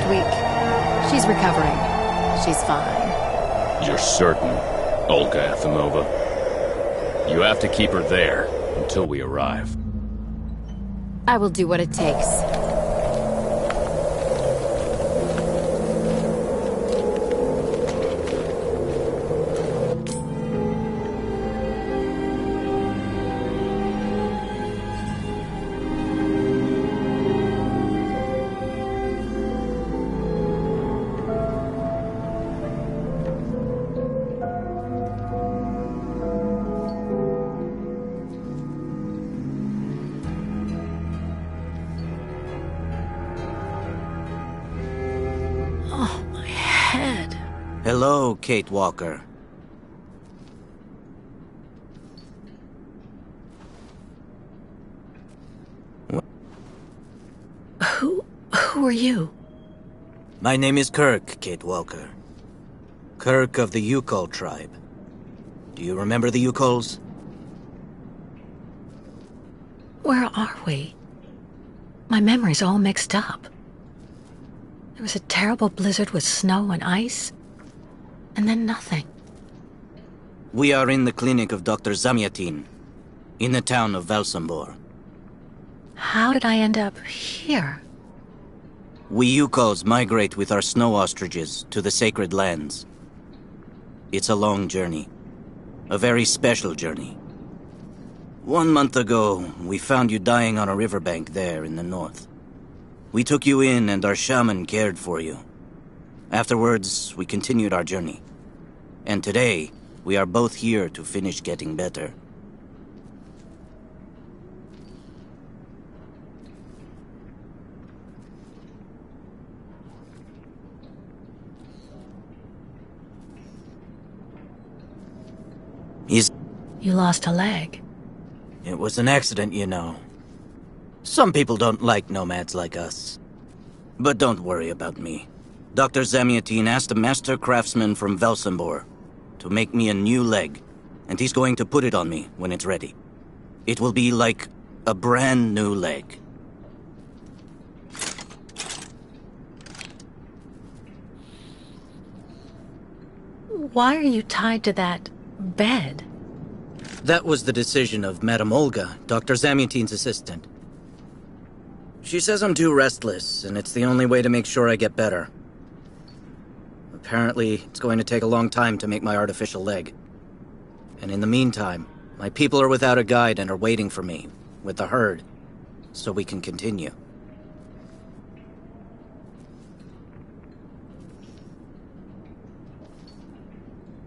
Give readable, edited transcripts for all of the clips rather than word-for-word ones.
week. She's recovering. She's fine. You're certain, Olga Efimova? You have to keep her there until we arrive. I will do what it takes. Hello, Kate Walker. Who are you? My name is Kirk, Kate Walker. Kirk of the Yukol tribe. Do you remember the Yukols? Where are we? My memory's all mixed up. There was a terrible blizzard with snow and ice, and then nothing. We are in the clinic of Dr. Zamyatin, in the town of Valsambor. How did I end up here? We Yukols migrate with our snow ostriches to the sacred lands. It's a long journey. A very special journey. 1 month ago, we found you dying on a riverbank there in the north. We took you in and our shaman cared for you. Afterwards, we continued our journey. And today, we are both here to finish getting better. You lost a leg. It was an accident, you know. Some people don't like nomads like us. But don't worry about me. Dr. Zamyatin asked a master craftsman from Valsambor to make me a new leg, and he's going to put it on me when it's ready. It will be like a brand new leg. Why are you tied to that bed? That was the decision of Madame Olga, Dr. Zamyatin's assistant. She says I'm too restless, and it's the only way to make sure I get better. Apparently, it's going to take a long time to make my artificial leg. And in the meantime, my people are without a guide and are waiting for me, with the herd, so we can continue.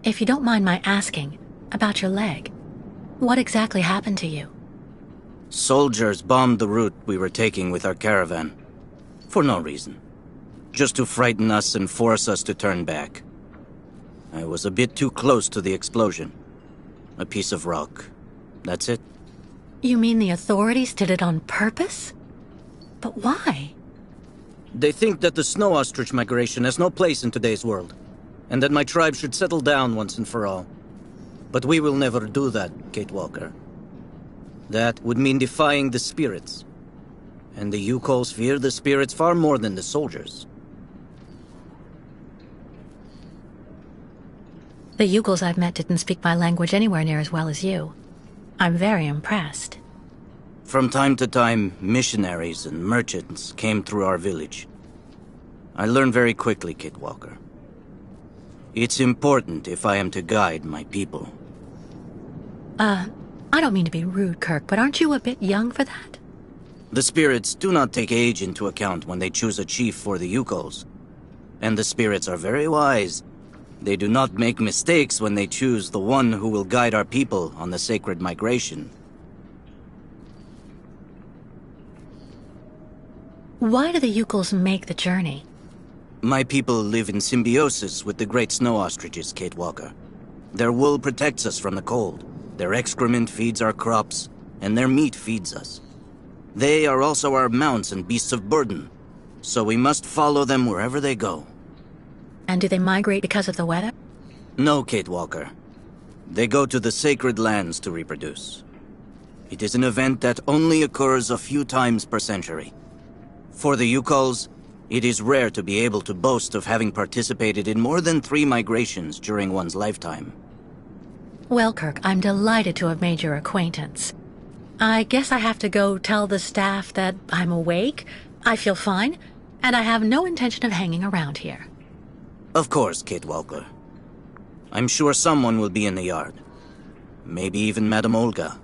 If you don't mind my asking about your leg, what exactly happened to you? Soldiers bombed the route we were taking with our caravan. For no reason. Just to frighten us and force us to turn back. I was a bit too close to the explosion. A piece of rock. That's it. You mean the authorities did it on purpose? But why? They think that the snow ostrich migration has no place in today's world, and that my tribe should settle down once and for all. But we will never do that, Kate Walker. That would mean defying the spirits. And the Yukols fear the spirits far more than the soldiers. The Yukols I've met didn't speak my language anywhere near as well as you. I'm very impressed. From time to time, missionaries and merchants came through our village. I learned very quickly, Kate Walker. It's important if I am to guide my people. I don't mean to be rude, Kirk, but aren't you a bit young for that? The spirits do not take age into account when they choose a chief for the Yukols. And the spirits are very wise. They do not make mistakes when they choose the one who will guide our people on the sacred migration. Why do the Yukols make the journey? My people live in symbiosis with the great snow ostriches, Kate Walker. Their wool protects us from the cold. Their excrement feeds our crops, and their meat feeds us. They are also our mounts and beasts of burden, so we must follow them wherever they go. And do they migrate because of the weather? No, Kate Walker. They go to the sacred lands to reproduce. It is an event that only occurs a few times per century. For the Yukols, It is rare to be able to boast of having participated in more than 3 migrations during one's lifetime. Well, Kirk, I'm delighted to have made your acquaintance. I guess I have to go tell the staff that I'm awake, I feel fine, and I have no intention of hanging around here. Of course, Kate Walker. I'm sure someone will be in the yard. Maybe even Madame Olga.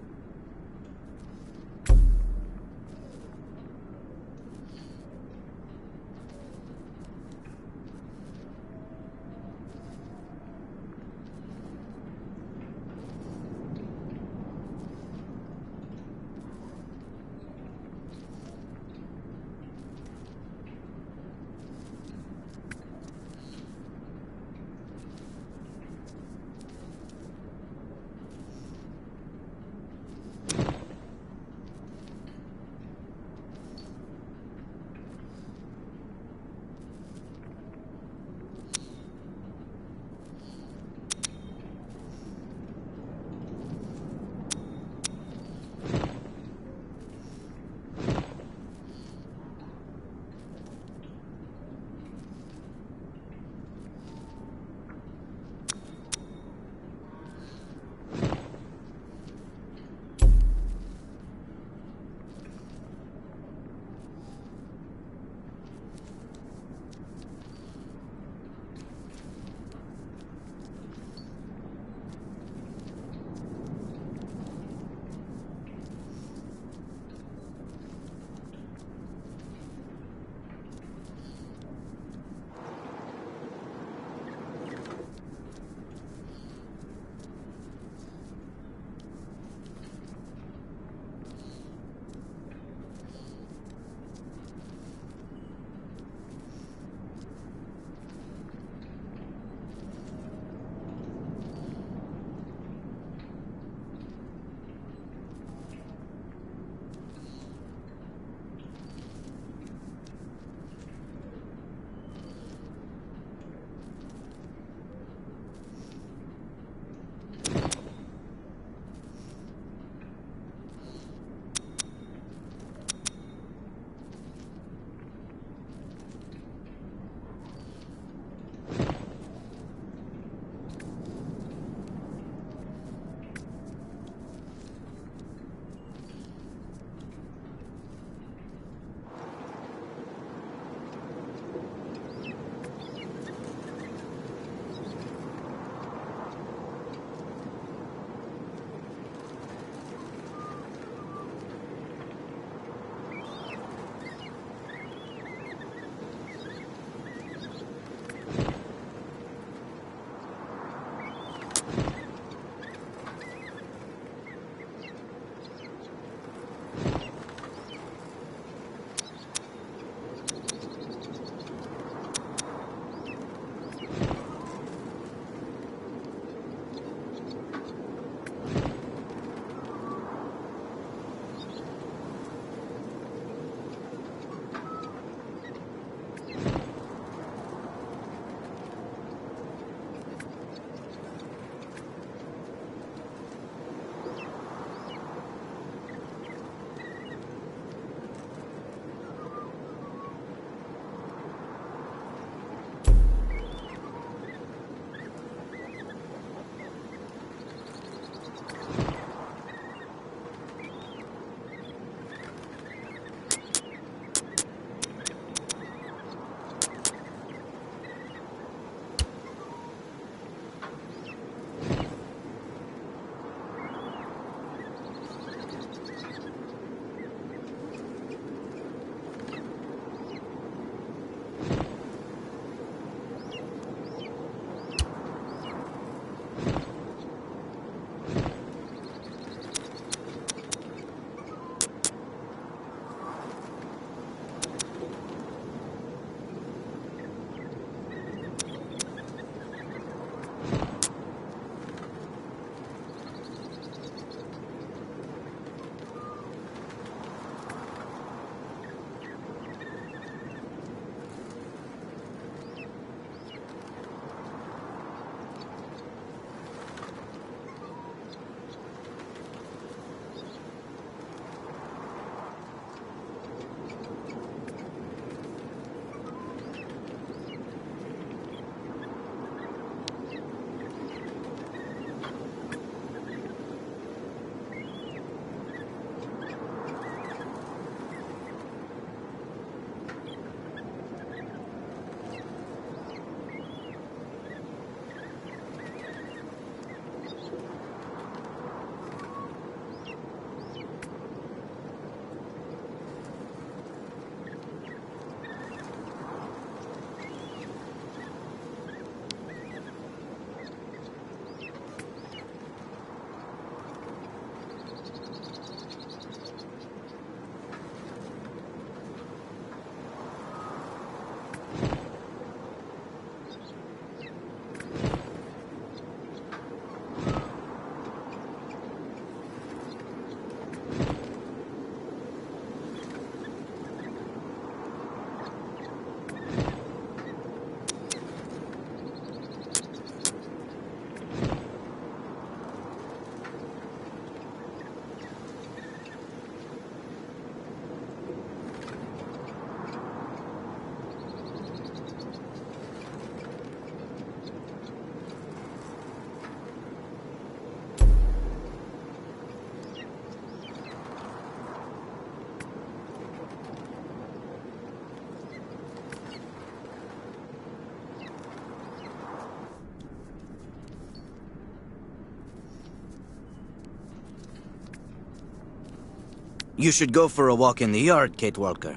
You should go for a walk in the yard, Kate Walker.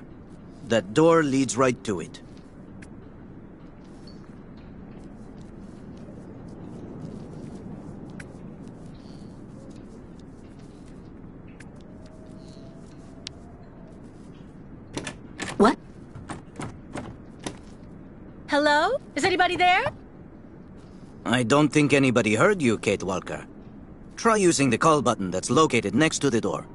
That door leads right to it. What? Hello? Is anybody there? I don't think anybody heard you, Kate Walker. Try using the call button that's located next to the door.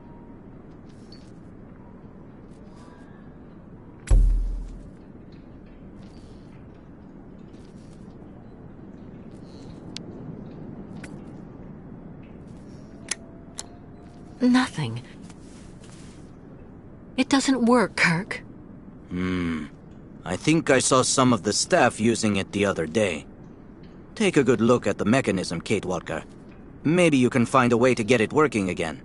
Nothing. It doesn't work, Kirk. I think I saw some of the staff using it the other day. Take a good look at the mechanism, Kate Walker. Maybe you can find a way to get it working again.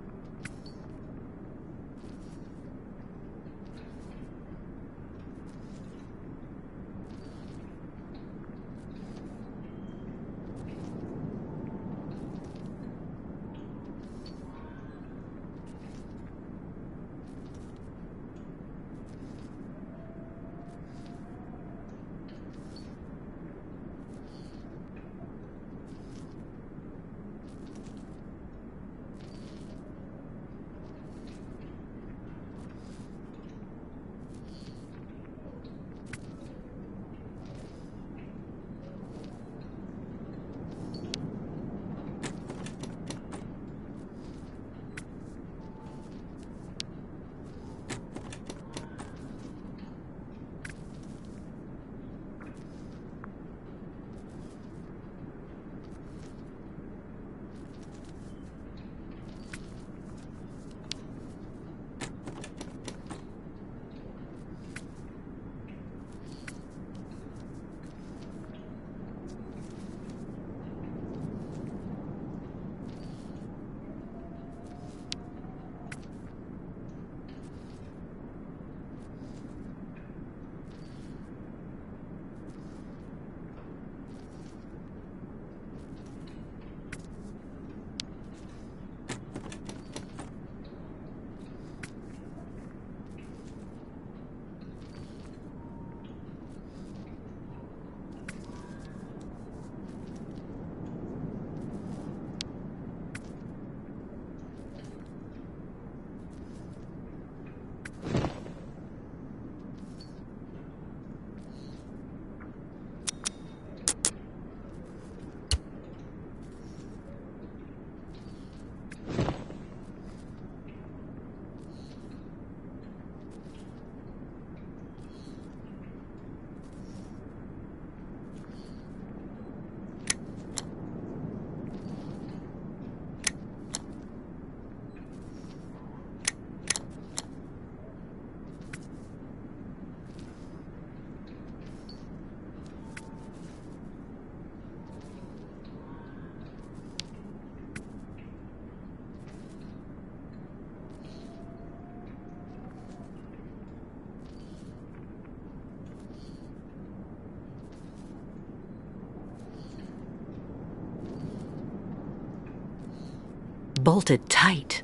Bolted tight.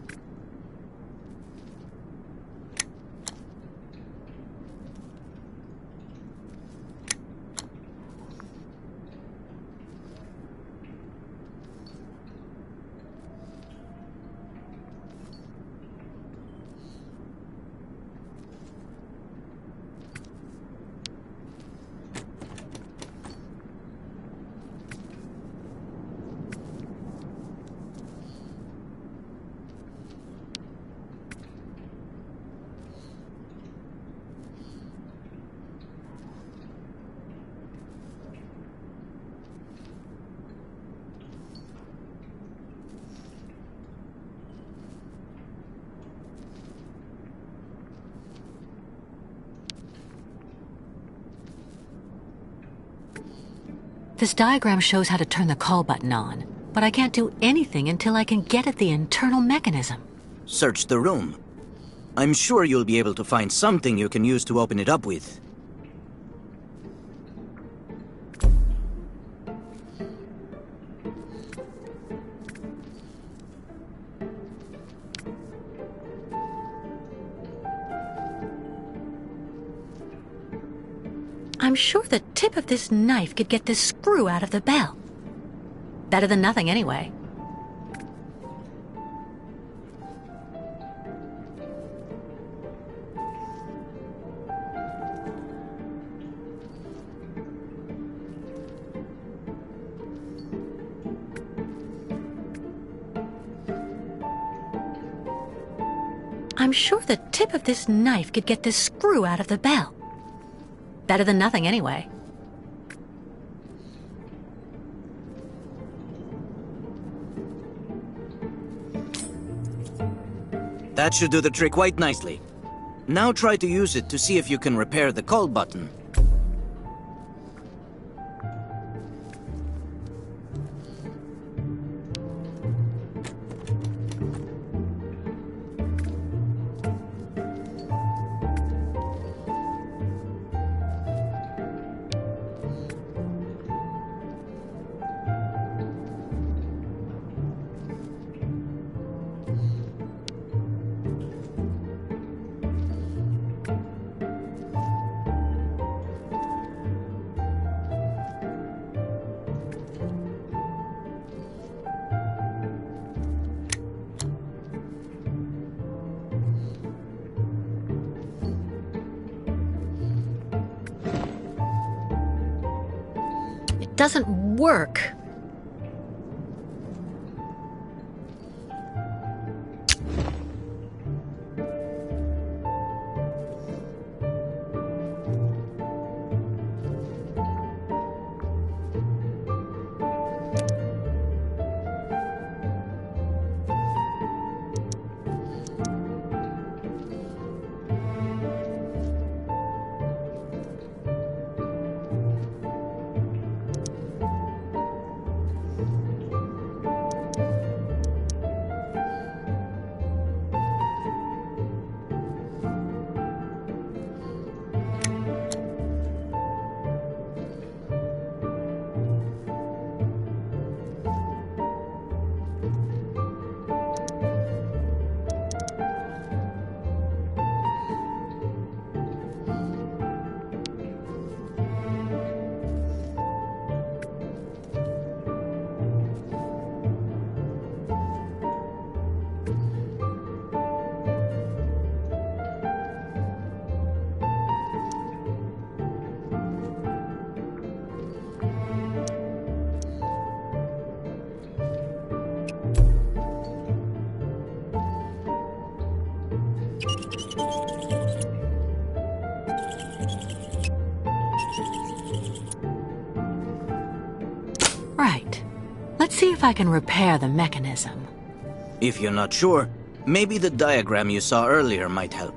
This diagram shows how to turn the call button on, but I can't do anything until I can get at the internal mechanism. Search the room. I'm sure you'll be able to find something you can use to open it up with. I'm sure the tip of this knife could get this screw out of the bell. Better than nothing, anyway. I'm sure the tip of this knife could get this screw out of the bell. Better than nothing, anyway. That should do the trick quite nicely. Now try to use it to see if you can repair the call button. Doesn't work. Right. Let's see if I can repair the mechanism. If you're not sure, maybe the diagram you saw earlier might help.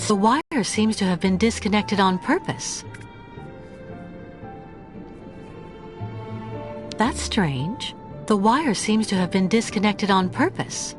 The wire seems to have been disconnected on purpose. That's strange. The wire seems to have been disconnected on purpose.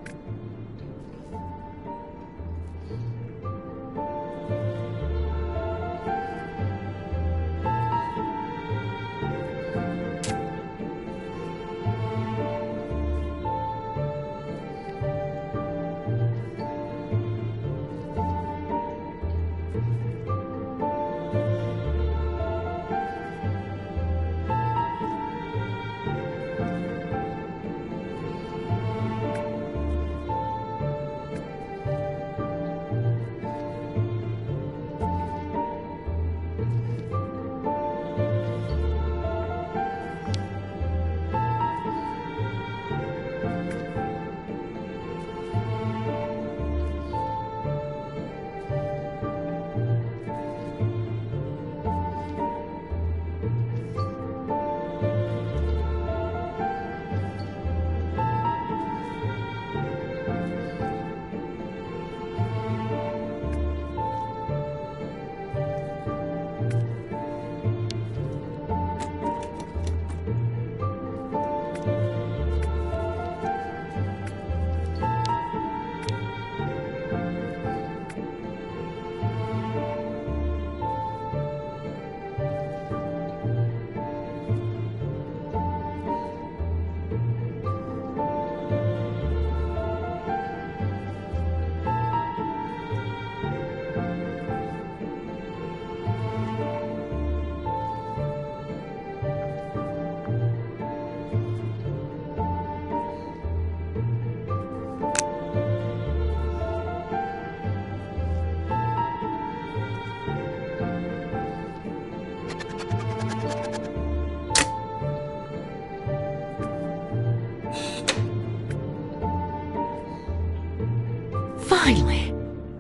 Finally!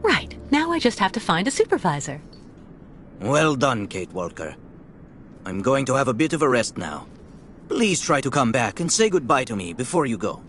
Right, now I just have to find a supervisor. Well done, Kate Walker. I'm going to have a bit of a rest now. Please try to come back and say goodbye to me before you go.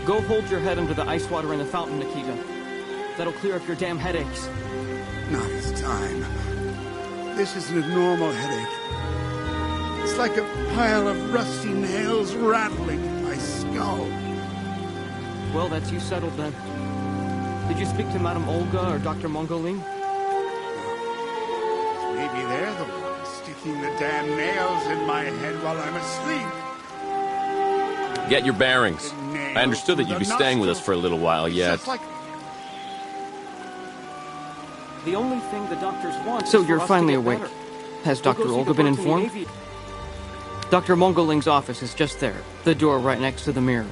Go hold your head under the ice water in the fountain, Nikita. That'll clear up your damn headaches. Not this time. This isn't a normal headache. It's like a pile of rusty nails rattling in my skull. Well, that's you settled then. Did you speak to Madame Olga or Dr. Mongoling? Maybe they're the ones sticking the damn nails in my head while I'm asleep. Get your bearings. I understood that you'd be staying with us for a little while yet. The only thing the doctors want. So you're finally awake. Has Dr. Olga been informed? Dr. Mongoling's office is just there. The door right next to the mirror.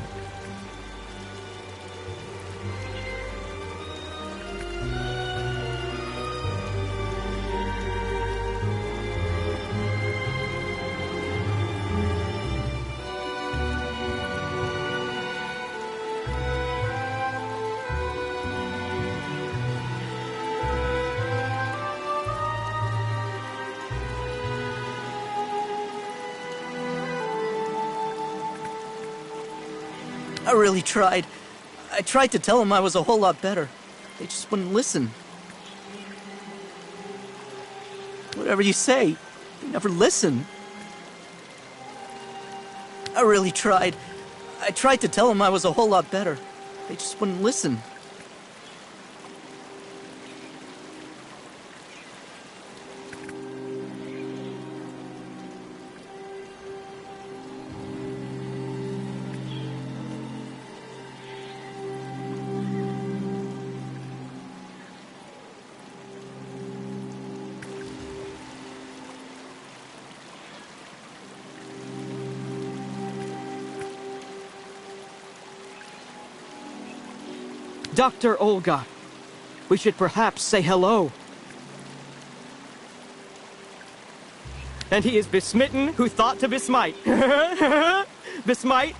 I really tried. I tried to tell them I was a whole lot better. They just wouldn't listen. Whatever you say, they never listen. I really tried. I tried to tell them I was a whole lot better. They just wouldn't listen. Dr. Olga, We should perhaps say hello. And he is besmitten who thought to besmite. Besmite?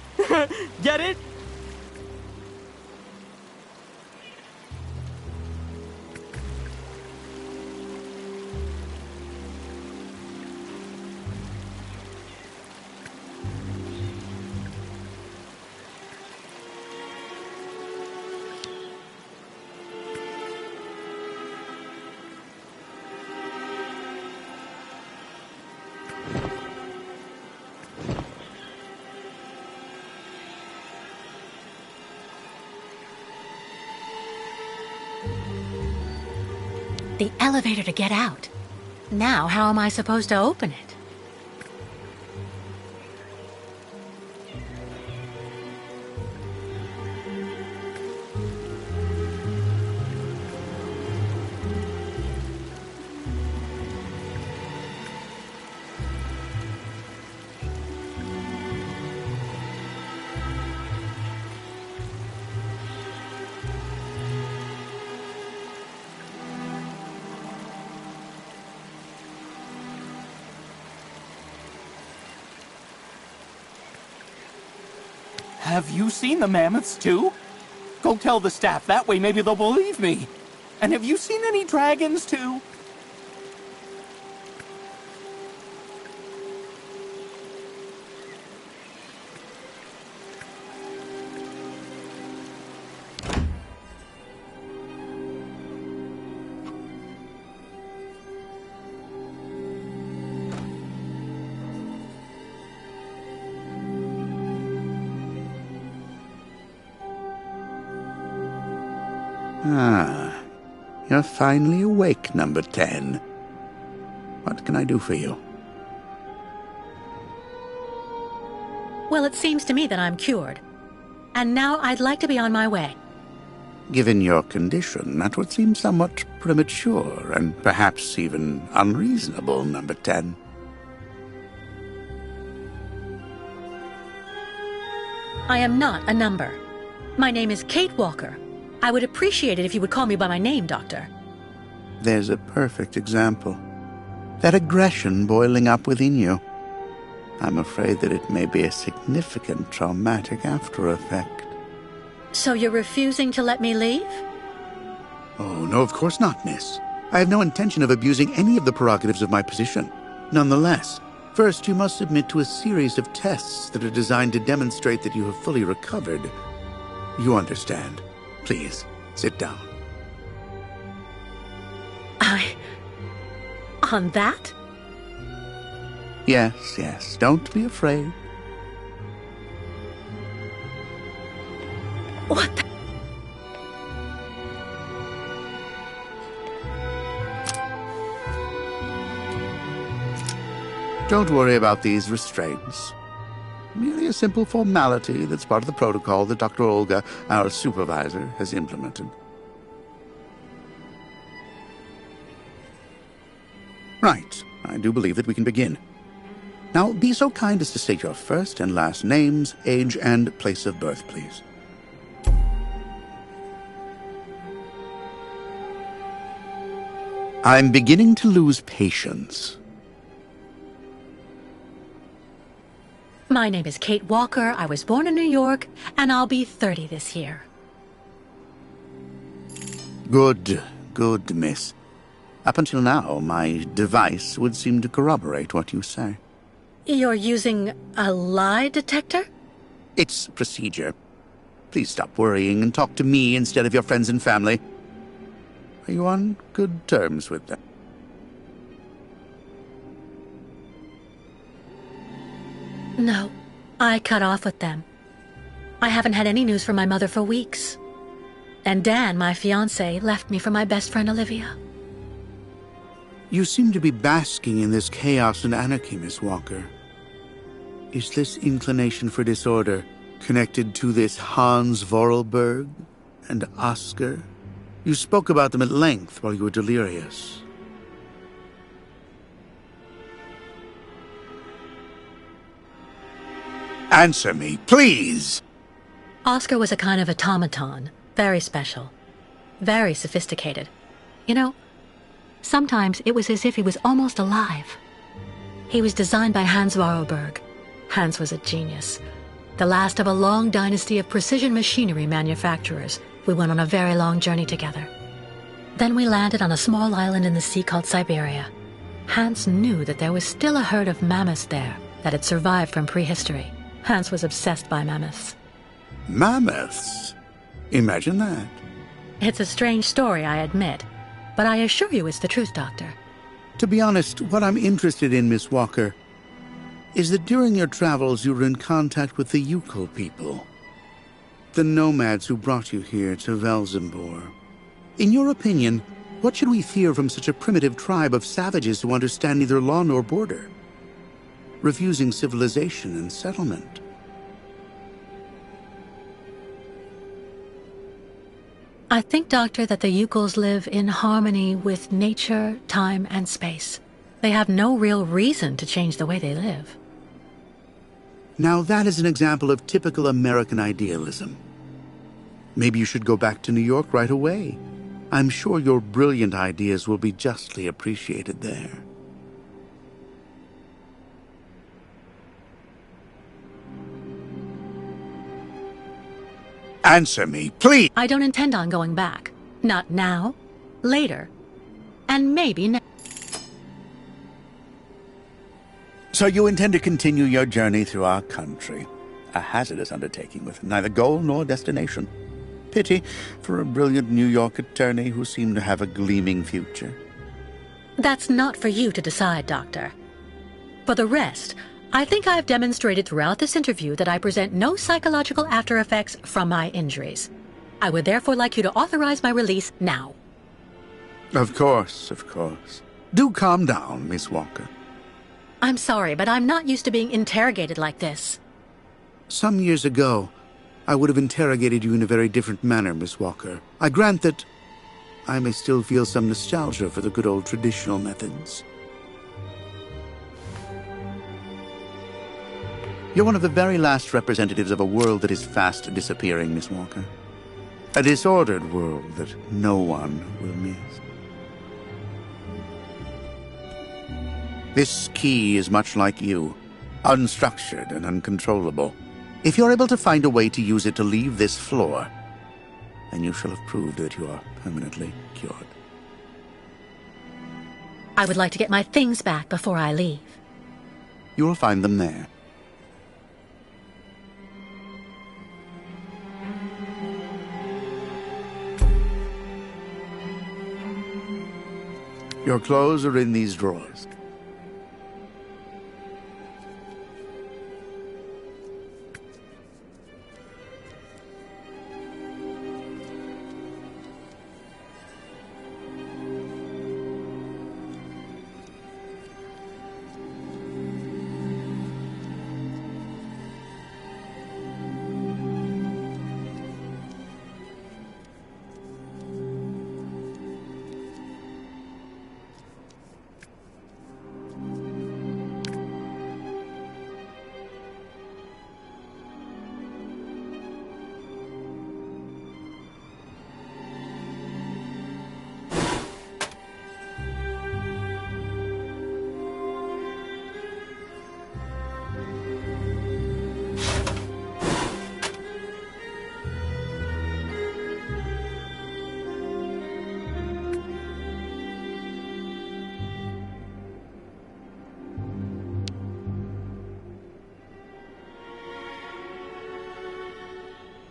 Get it? The elevator to get out. Now, how am I supposed to open it? Have you seen the mammoths, too? Go tell the staff, that way maybe they'll believe me. And have you seen any dragons, too? Ah, you're finally awake, number 10. What can I do for you? Well, it seems to me that I'm cured. And now I'd like to be on my way. Given your condition, that would seem somewhat premature and perhaps even unreasonable, number 10. I am not a number. My name is Kate Walker. I would appreciate it if you would call me by my name, Doctor. There's a perfect example. That aggression boiling up within you. I'm afraid that it may be a significant traumatic after effect. So you're refusing to let me leave? Oh, no, of course not, miss. I have no intention of abusing any of the prerogatives of my position. Nonetheless, first you must submit to a series of tests that are designed to demonstrate that you have fully recovered. You understand. Please, sit down. On that? Yes, don't be afraid. What the... Don't worry about these restraints. Merely a simple formality that's part of the protocol that Dr. Olga, our supervisor, has implemented. Right. I do believe that we can begin. Now, be so kind as to state your first and last names, age, and place of birth, please. I'm beginning to lose patience. My name is Kate Walker. I was born in New York, and I'll be 30 this year. Good, miss. Up until now, my device would seem to corroborate what you say. You're using a lie detector? It's procedure. Please stop worrying and talk to me instead of your friends and family. Are you on good terms with them? No, I cut off with them. I haven't had any news from my mother for weeks. And Dan, my fiancé, left me for my best friend Olivia. You seem to be basking in this chaos and anarchy, Miss Walker. Is this inclination for disorder connected to this Hans Vorarlberg and Oscar? You spoke about them at length while you were delirious. Answer me, please! Oscar was a kind of automaton, very special. very sophisticated. You know, sometimes it was as if he was almost alive. He was designed by Hans Vorarlberg. Hans was a genius. The last of a long dynasty of precision machinery manufacturers. We went on a very long journey together. Then we landed on a small island in the sea called Siberia. Hans knew that there was still a herd of mammoths there that had survived from prehistory. Hans was obsessed by mammoths. Mammoths? Imagine that. It's a strange story, I admit, but I assure you it's the truth, Doctor. To be honest, what I'm interested in, Miss Walker, is that during your travels you were in contact with the Yukol people, the nomads who brought you here to Velzembor. In your opinion, what should we fear from such a primitive tribe of savages who understand neither law nor border, refusing civilization and settlement? I think, Doctor, that the Yukols live in harmony with nature, time, and space. They have no real reason to change the way they live. Now that is an example of typical American idealism. Maybe you should go back to New York right away. I'm sure your brilliant ideas will be justly appreciated there. Answer me, please! I don't intend on going back. Not now. Later. And maybe next. So you intend to continue your journey through our country. A hazardous undertaking with neither goal nor destination. Pity for a brilliant New York attorney who seemed to have a gleaming future. That's not for you to decide, Doctor. For the rest, I think I've demonstrated throughout this interview that I present no psychological after effects from my injuries. I would therefore like you to authorize my release now. Of course, of course. Do calm down, Miss Walker. I'm sorry, but I'm not used to being interrogated like this. Some years ago, I would have interrogated you in a very different manner, Miss Walker. I grant that I may still feel some nostalgia for the good old traditional methods. You're one of the very last representatives of a world that is fast disappearing, Miss Walker. A disordered world that no one will miss. This key is much like you, unstructured and uncontrollable. If you're able to find a way to use it to leave this floor, then you shall have proved that you are permanently cured. I would like to get my things back before I leave. You will find them there. Your clothes are in these drawers.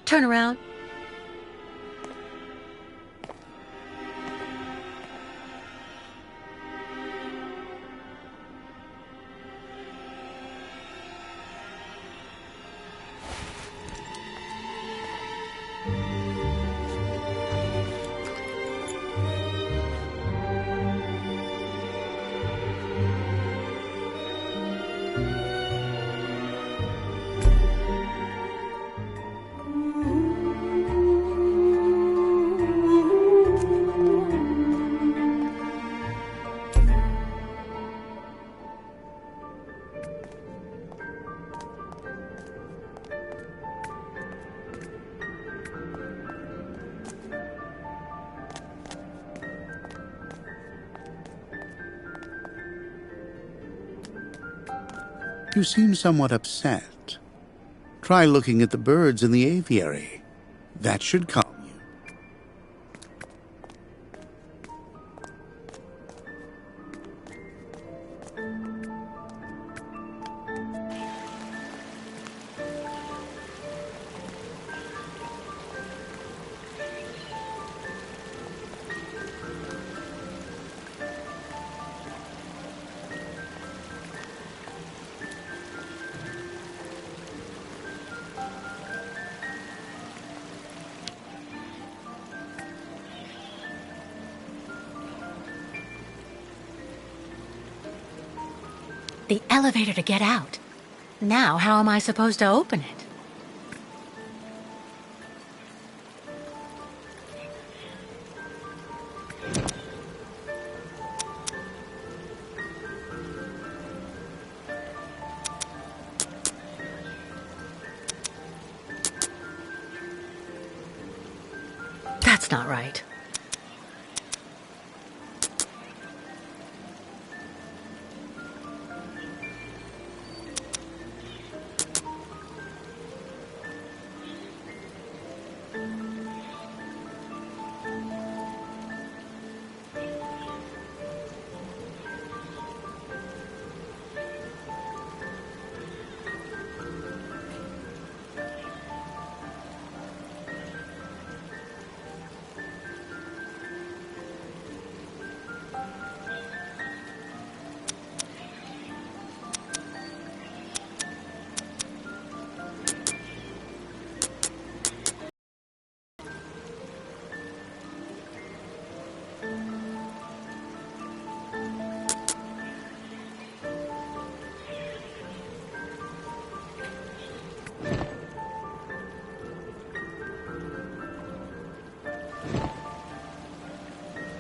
Turn around. You seem somewhat upset. Try looking at the birds in the aviary. That should calm you. The elevator to get out. Now, how am I supposed to open it? That's not right.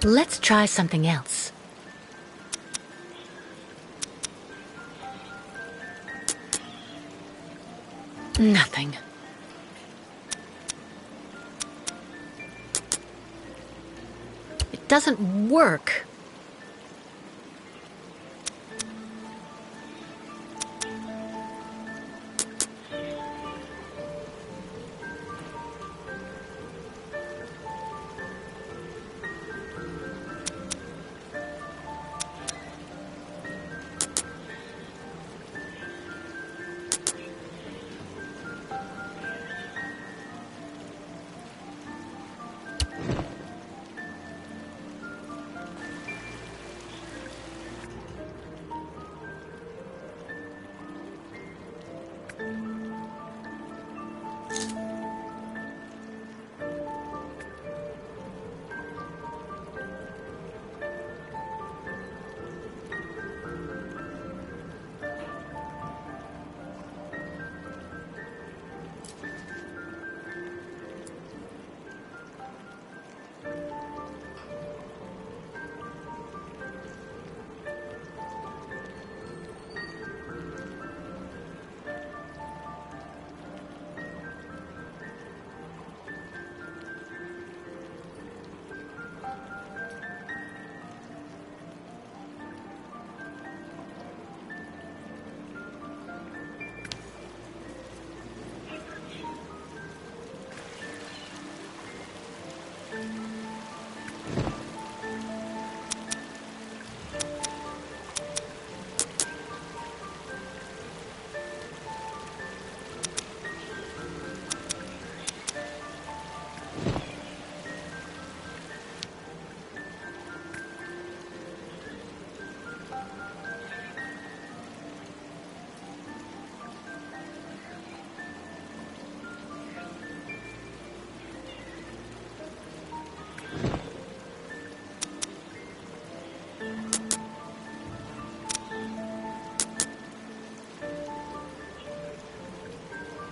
Let's try something else. Nothing. It doesn't work.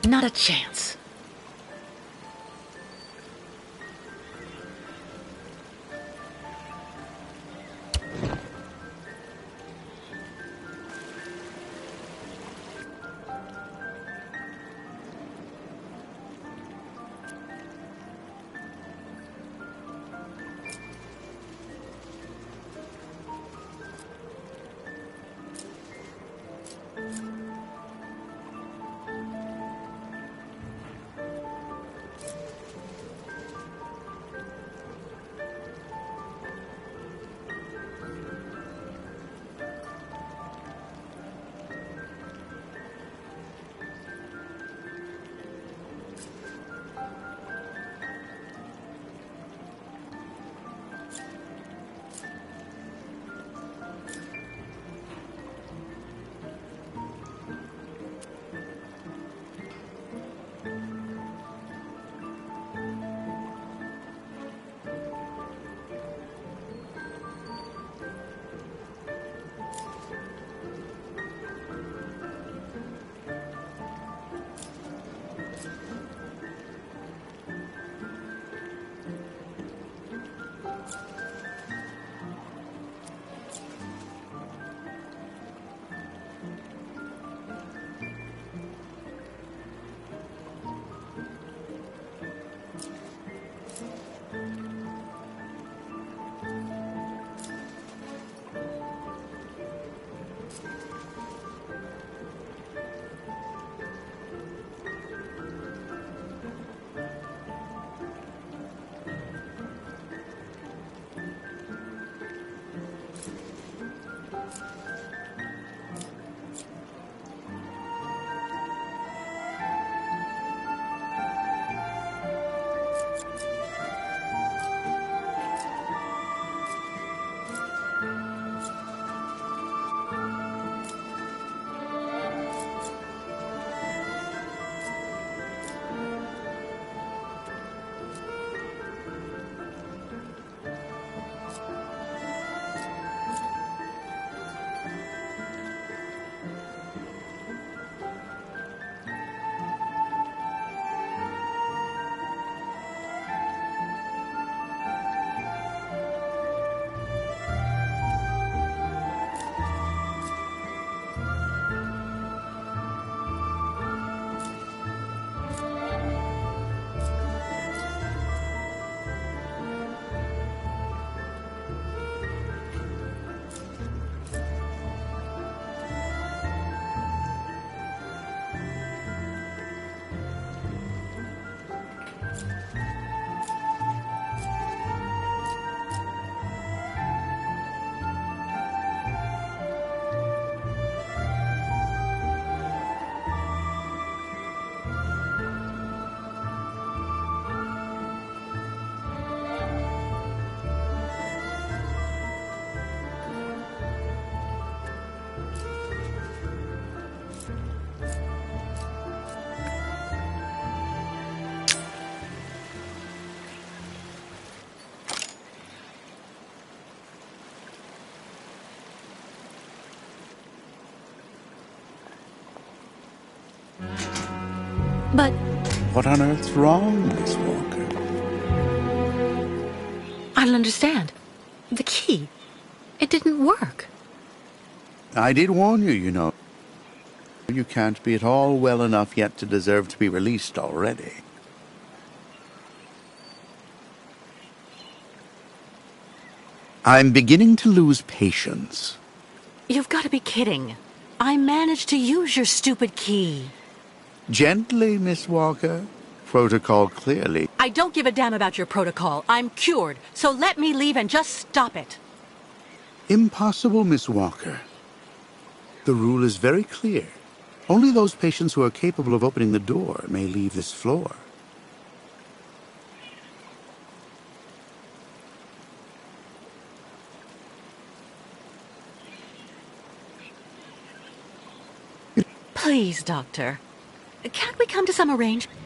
Not a chance. But What on earth's wrong, Miss Walker? I don't understand. The key. It didn't work. I did warn you, you know. You can't be at all well enough yet to deserve to be released already. I'm beginning to lose patience. You've got to be kidding. I managed to use your stupid key. Gently, Miss Walker. Protocol clearly. I don't give a damn about your protocol. I'm cured, so let me leave and just stop it. Impossible, Miss Walker. The rule is very clear. Only those patients who are capable of opening the door may leave this floor. Please, Doctor. Can't we come to some arrangement?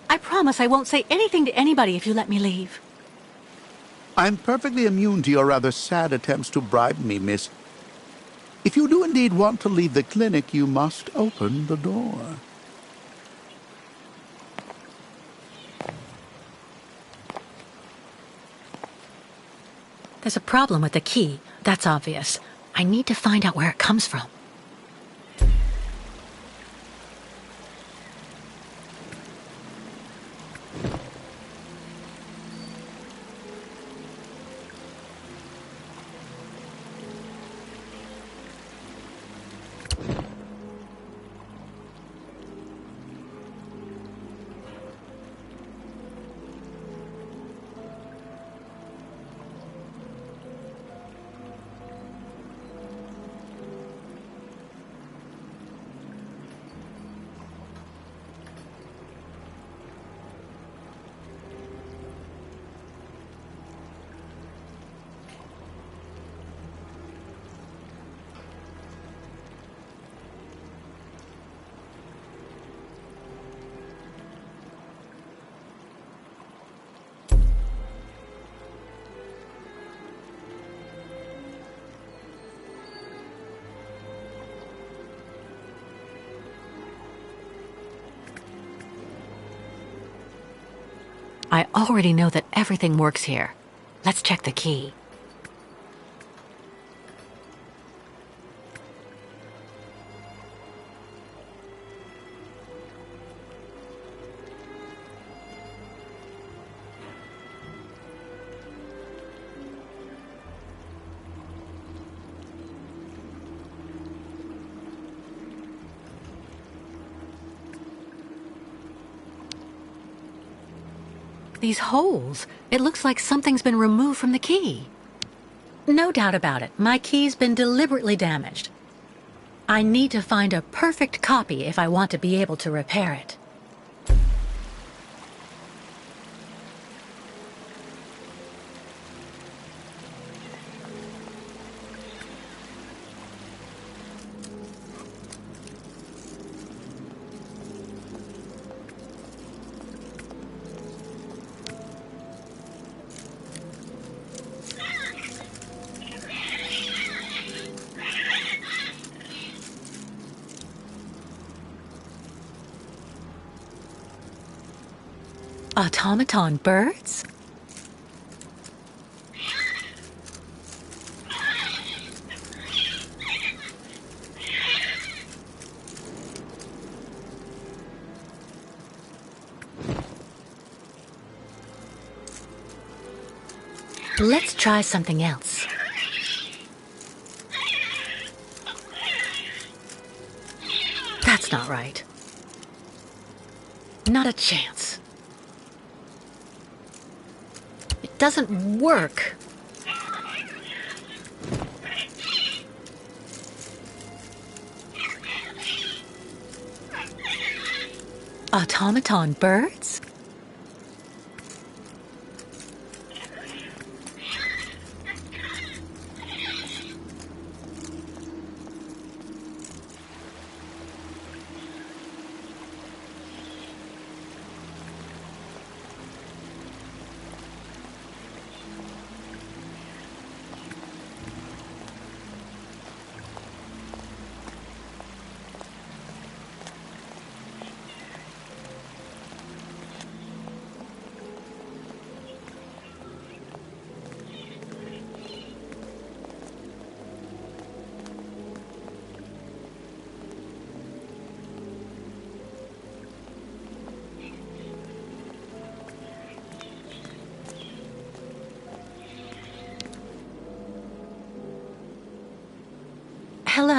I promise I won't say anything to anybody if you let me leave. I'm perfectly immune to your rather sad attempts to bribe me, miss. If you do indeed want to leave the clinic, you must open the door. There's a problem with the key. That's obvious. I need to find out where it comes from. I already know that everything works here. Let's check the key. These holes. It looks like something's been removed from the key. No doubt about it. My key's been deliberately damaged. I need to find a perfect copy if I want to be able to repair it. Automaton birds? Let's try something else. That's not right. Not a chance. It doesn't work. Automaton birds?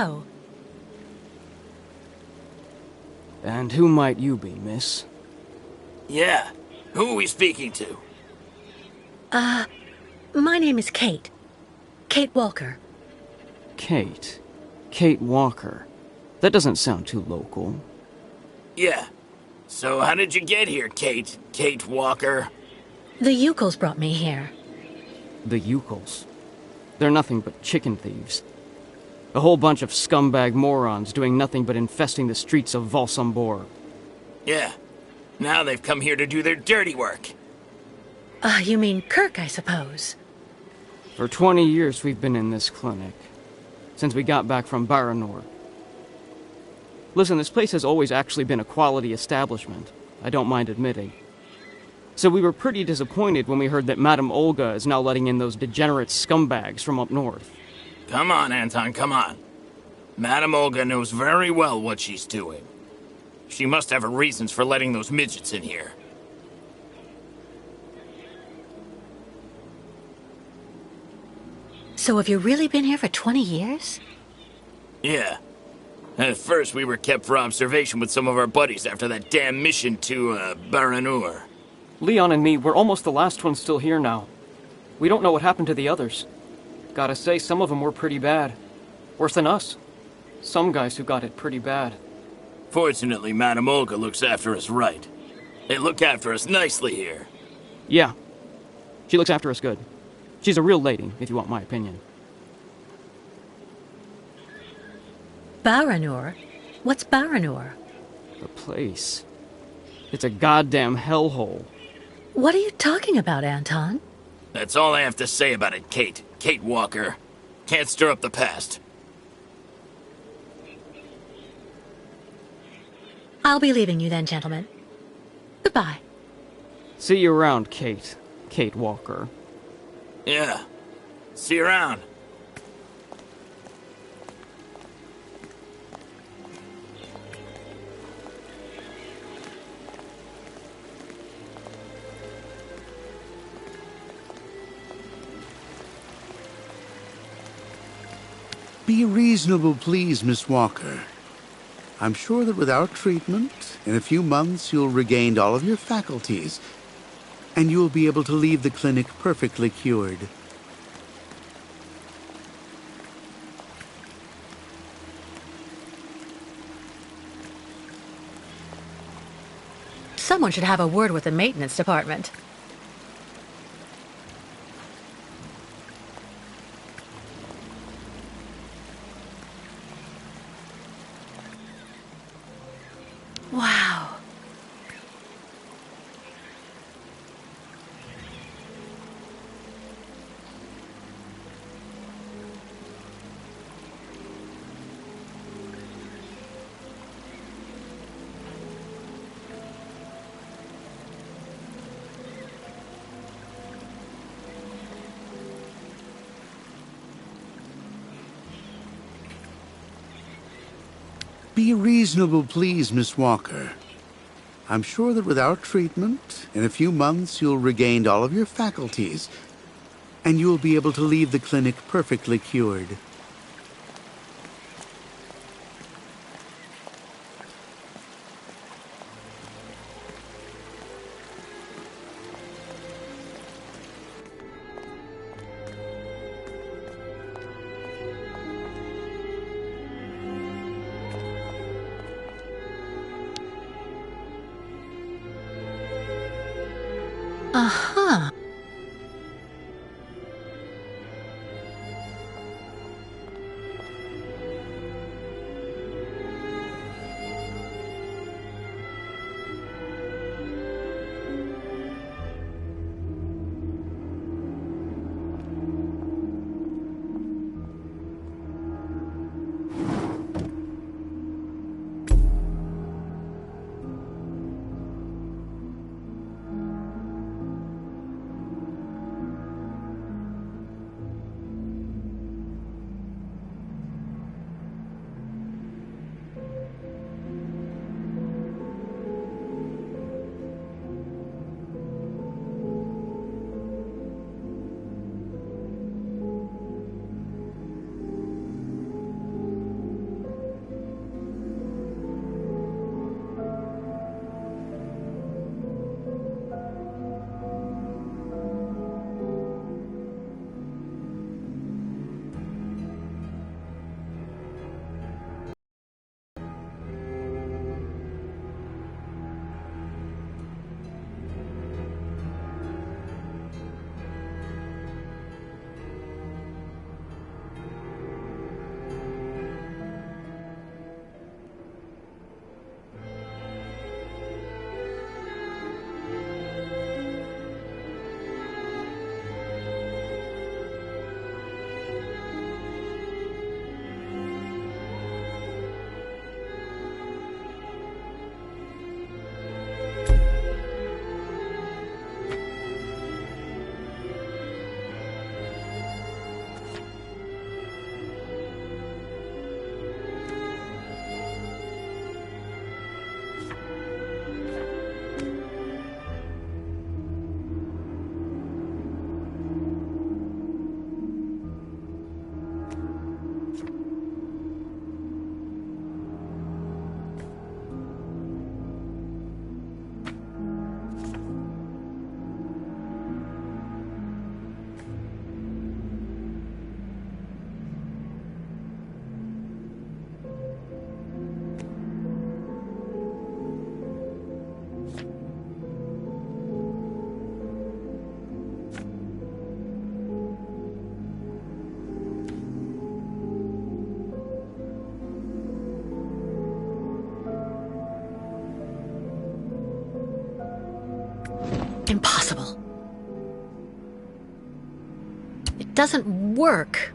Hello. And who might you be, miss? Yeah. Who are we speaking to? My name is Kate. Kate Walker. Kate. Kate Walker. That doesn't sound too local. Yeah. So how did you get here, Kate? Kate Walker? The Yukos brought me here. The Yukos. They're nothing but chicken thieves. A whole bunch of scumbag morons doing nothing but infesting the streets of Valsambor. Yeah. Now they've come here to do their dirty work. You mean Kirk, I suppose. For 20 years we've been in this clinic. Since we got back from Baranor. Listen, this place has always actually been a quality establishment. I don't mind admitting. So we were pretty disappointed when we heard that Madame Olga is now letting in those degenerate scumbags from up north. Come on, Anton, come on. Madame Olga knows very well what she's doing. She must have her reasons for letting those midgets in here. So have you really been here for 20 years? Yeah. At first, we were kept for observation with some of our buddies after that damn mission to, Baranur. Leon and me, we're almost the last ones still here now. We don't know what happened to the others. Gotta say, some of them were pretty bad. Worse than us. Some guys who got it pretty bad. Fortunately, Madame Olga looks after us right. They look after us nicely here. Yeah. She looks after us good. She's a real lady, if you want my opinion. Baranur? What's Baranur? The place. It's a goddamn hellhole. What are you talking about, Anton? That's all I have to say about it, Kate. Kate Walker. Can't stir up the past. I'll be leaving you then, gentlemen. Goodbye. See you around, Kate. Kate Walker. Yeah. See you around. Be reasonable, please, Miss Walker. I'm sure that without treatment, in a few months you'll regain all of your faculties, and you'll be able to leave the clinic perfectly cured. Someone should have a word with the maintenance department. Wow. Be reasonable, please, Miss Walker. I'm sure that without treatment, in a few months you'll regain all of your faculties, and you'll be able to leave the clinic perfectly cured. Uh-huh. Impossible. It doesn't work.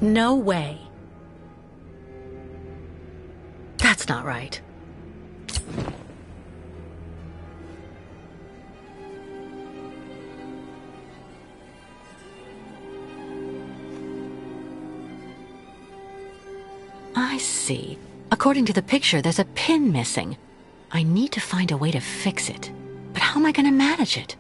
No way. That's not right. I see. According to the picture, there's a pin missing. I need to find a way to fix it. But how am I going to manage it?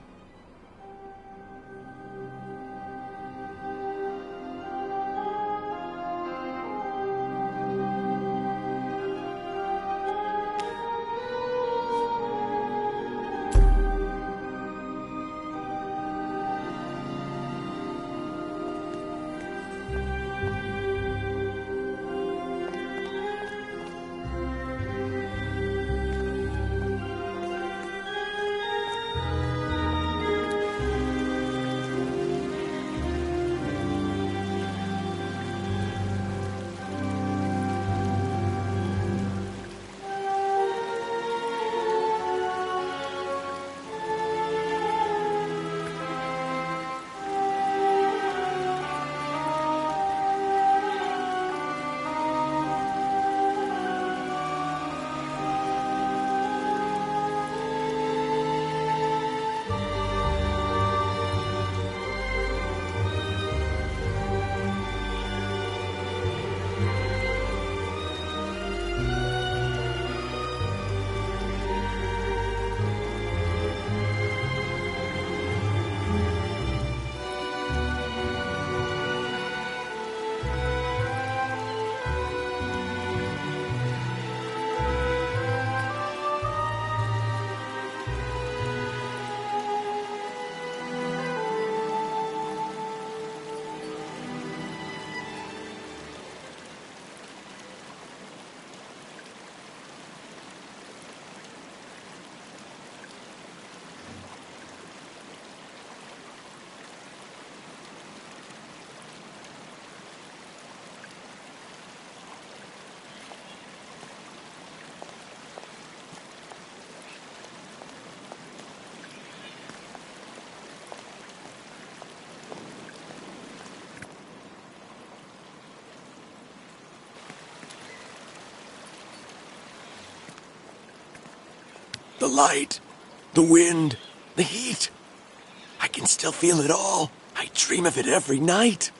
The light, the wind, the heat. I can still feel it all. I dream of it every night.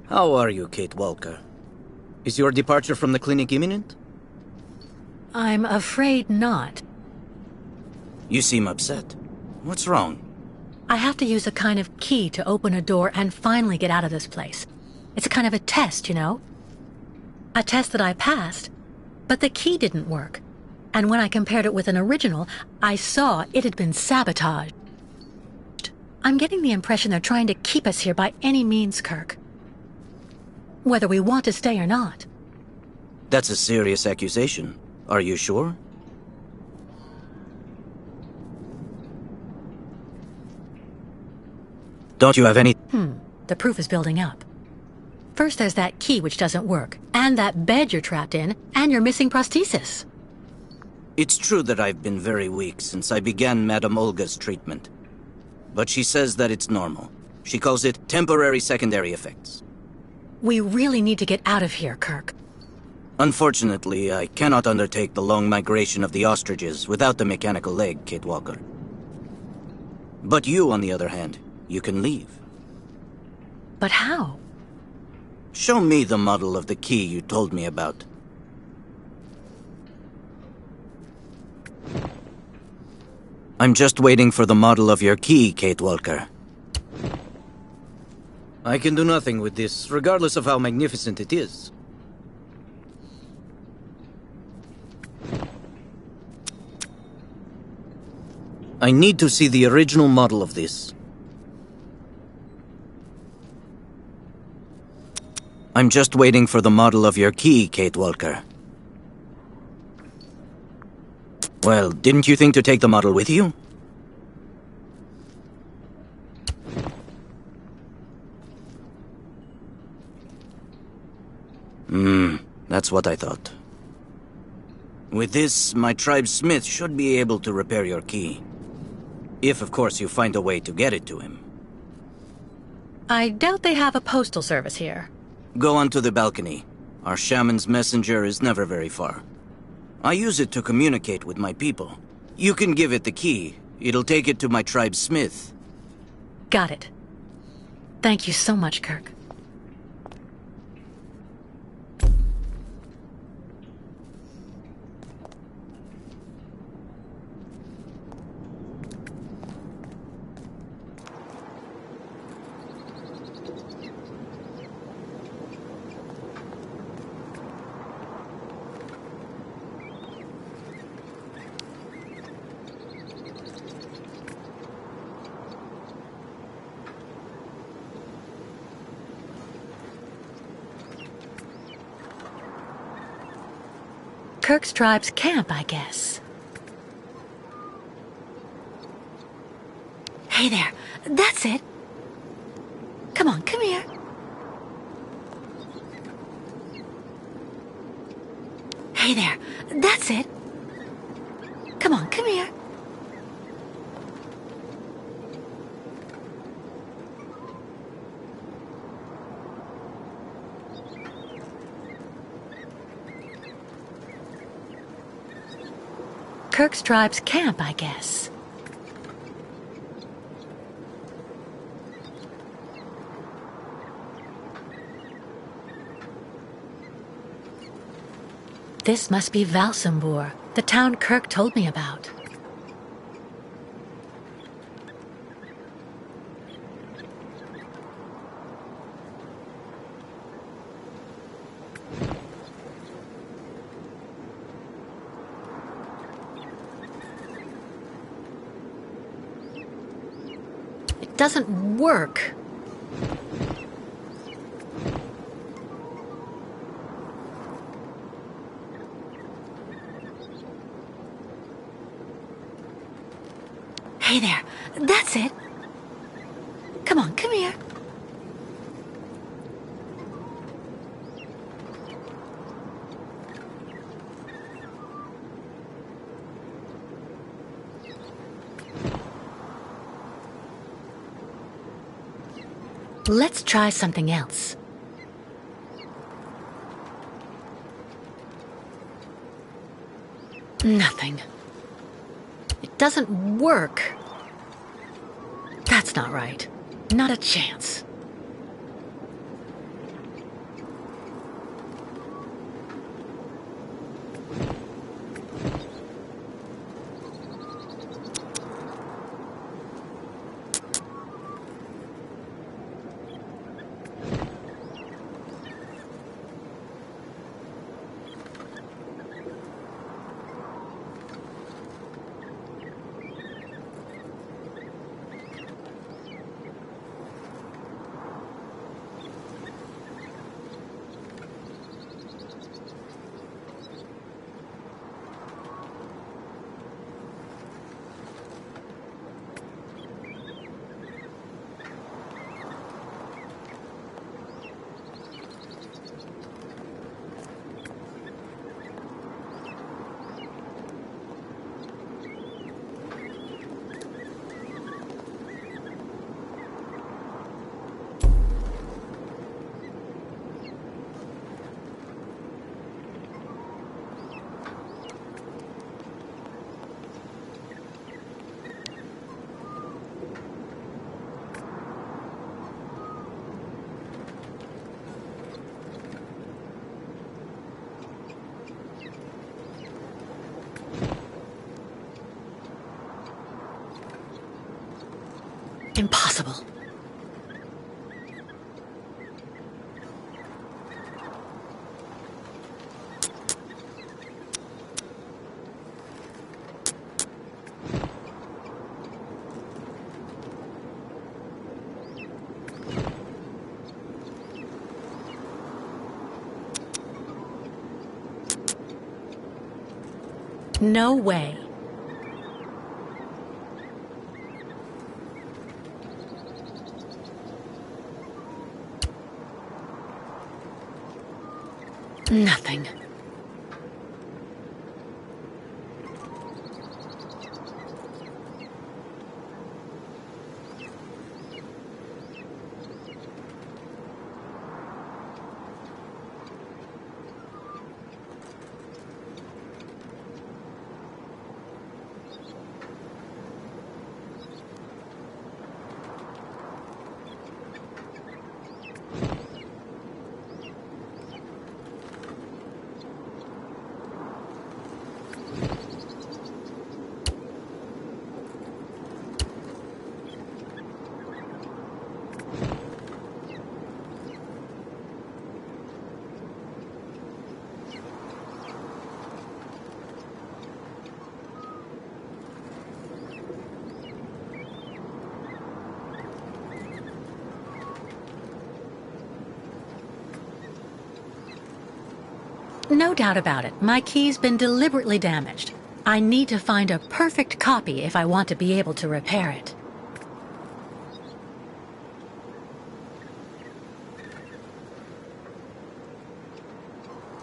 How are you, Kate Walker? Is your departure from the clinic imminent? I'm afraid not. You seem upset. What's wrong? I have to use a kind of key to open a door and finally get out of this place. It's a kind of a test, you know? A test that I passed, but the key didn't work. And when I compared it with an original, I saw it had been sabotaged. I'm getting the impression they're trying to keep us here by any means, Kirk. Whether we want to stay or not. That's a serious accusation. Are you sure? Don't you have any... The proof is building up. First there's that key which doesn't work, and that bed you're trapped in, and your missing prosthesis. It's true that I've been very weak since I began Madame Olga's treatment. But she says that it's normal. She calls it temporary secondary effects. We really need to get out of here, Kirk. Unfortunately, I cannot undertake the long migration of the ostriches without the mechanical leg, Kate Walker. But you, on the other hand, you can leave. But how? Show me the model of the key you told me about. I'm just waiting for the model of your key, Kate Walker. I can do nothing with this, regardless of how magnificent it is. I need to see the original model of this. I'm just waiting for the model of your key, Kate Walker. Well, didn't you think to take the model with you? That's what I thought. With this, my tribe's smith should be able to repair your key. If, of course, you find a way to get it to him. I doubt they have a postal service here. Go onto the balcony. Our shaman's messenger is never very far. I use it to communicate with my people. You can give it the key. It'll take it to my tribe's smith. Got it. Thank you so much, Kirk. Kirk's tribe's camp, I guess. Hey there, that's it. Come on, come here. Hey there, that's it. Come on, come here. Kirk's tribe's camp, I guess. This must be Valsambur, the town Kirk told me about. It doesn't work. Hey there, that's it. Come on, come here. Let's try something else. Nothing. It doesn't work. That's not right. Not a chance. Impossible. No way. Nothing. No doubt about it. My key's been deliberately damaged. I need to find a perfect copy if I want to be able to repair it.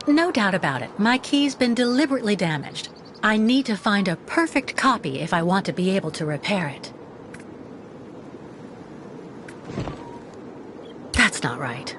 No doubt about it. My key's been deliberately damaged. I need to find a perfect copy if I want to be able to repair it. That's not right.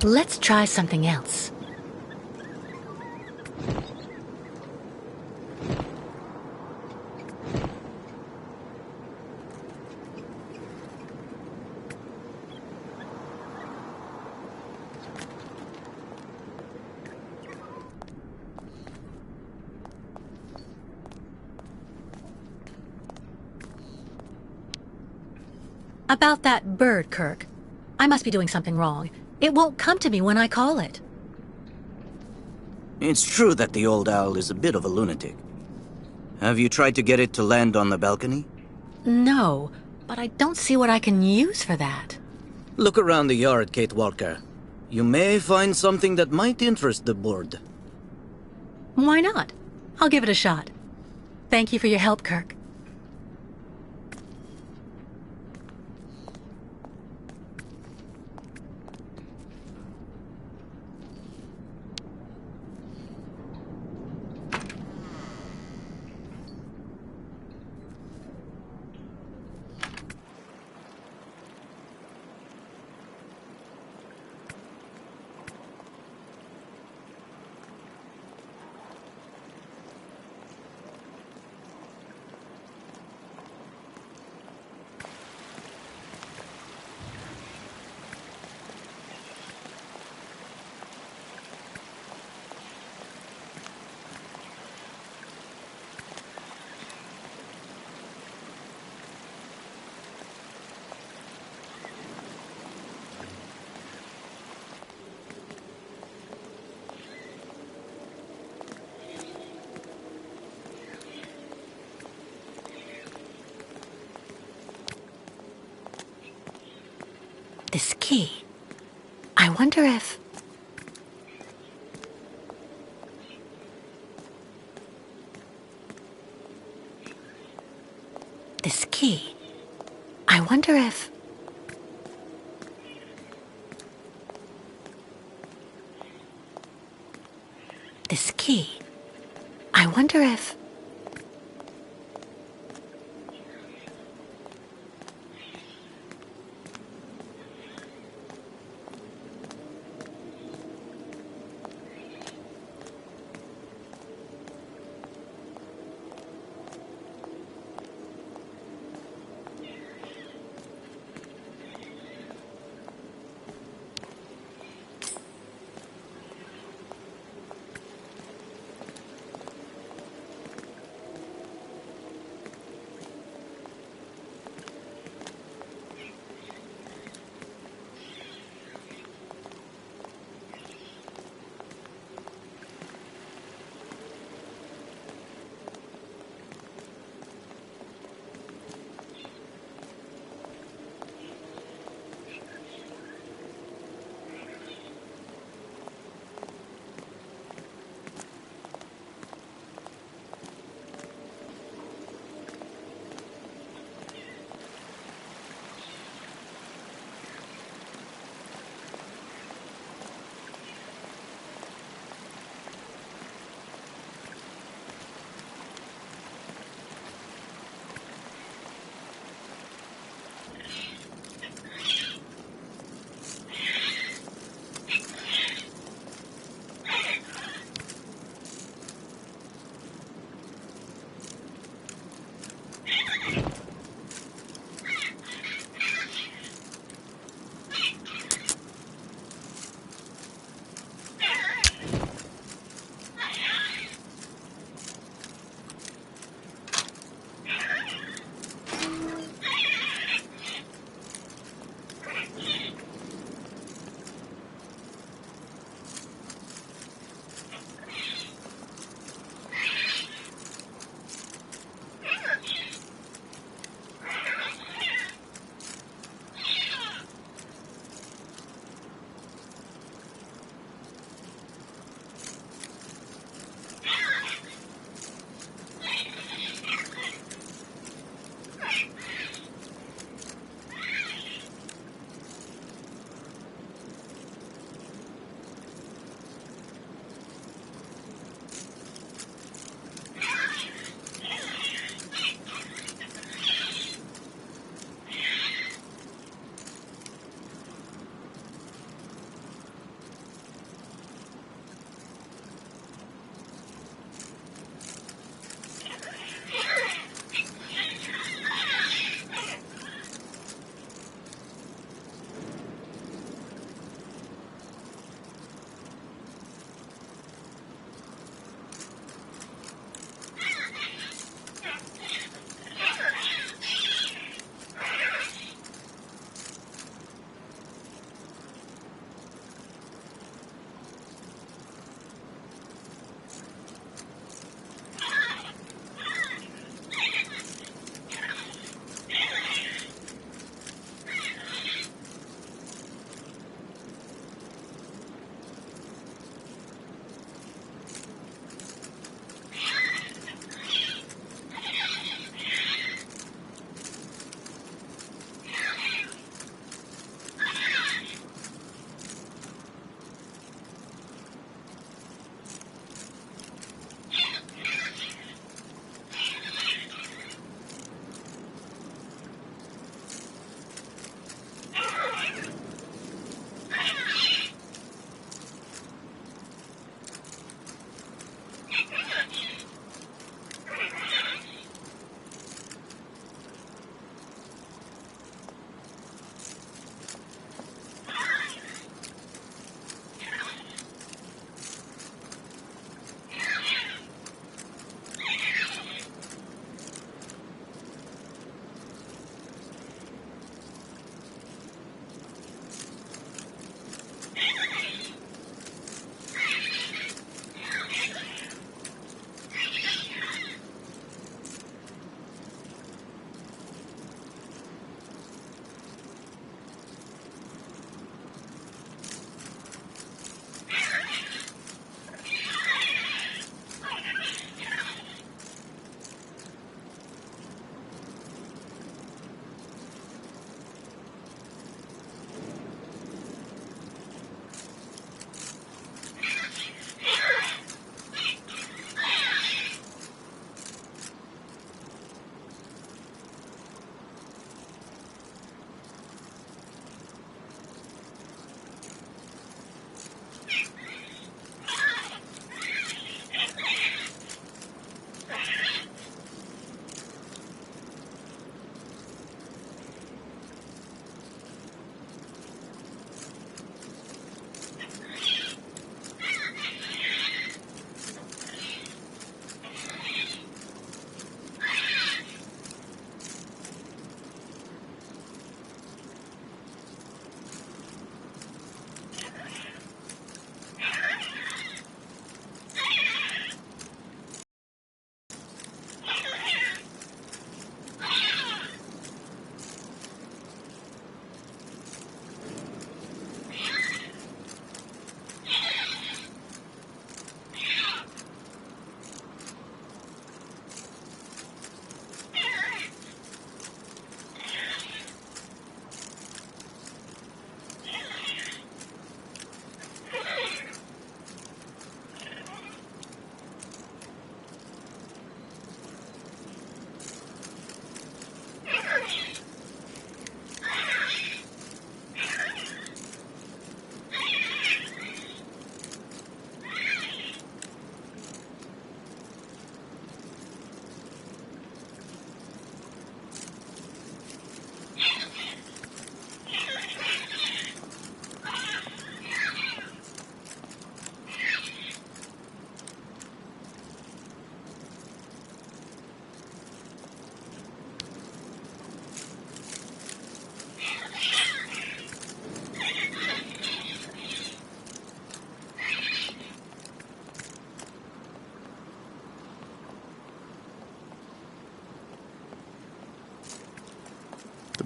Let's try something else. About that bird, Kirk. I must be doing something wrong. It won't come to me when I call it. It's true that the old owl is a bit of a lunatic. Have you tried to get it to land on the balcony? No, but I don't see what I can use for that. Look around the yard, Kate Walker. You may find something that might interest the board. Why not? I'll give it a shot. Thank you for your help, Kirk. This key. I wonder if... This key. I wonder if... This key. I wonder if...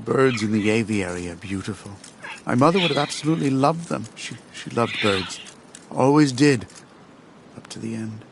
birds in the aviary are beautiful. My mother would have absolutely loved them. She loved birds. Always did. Up to the end.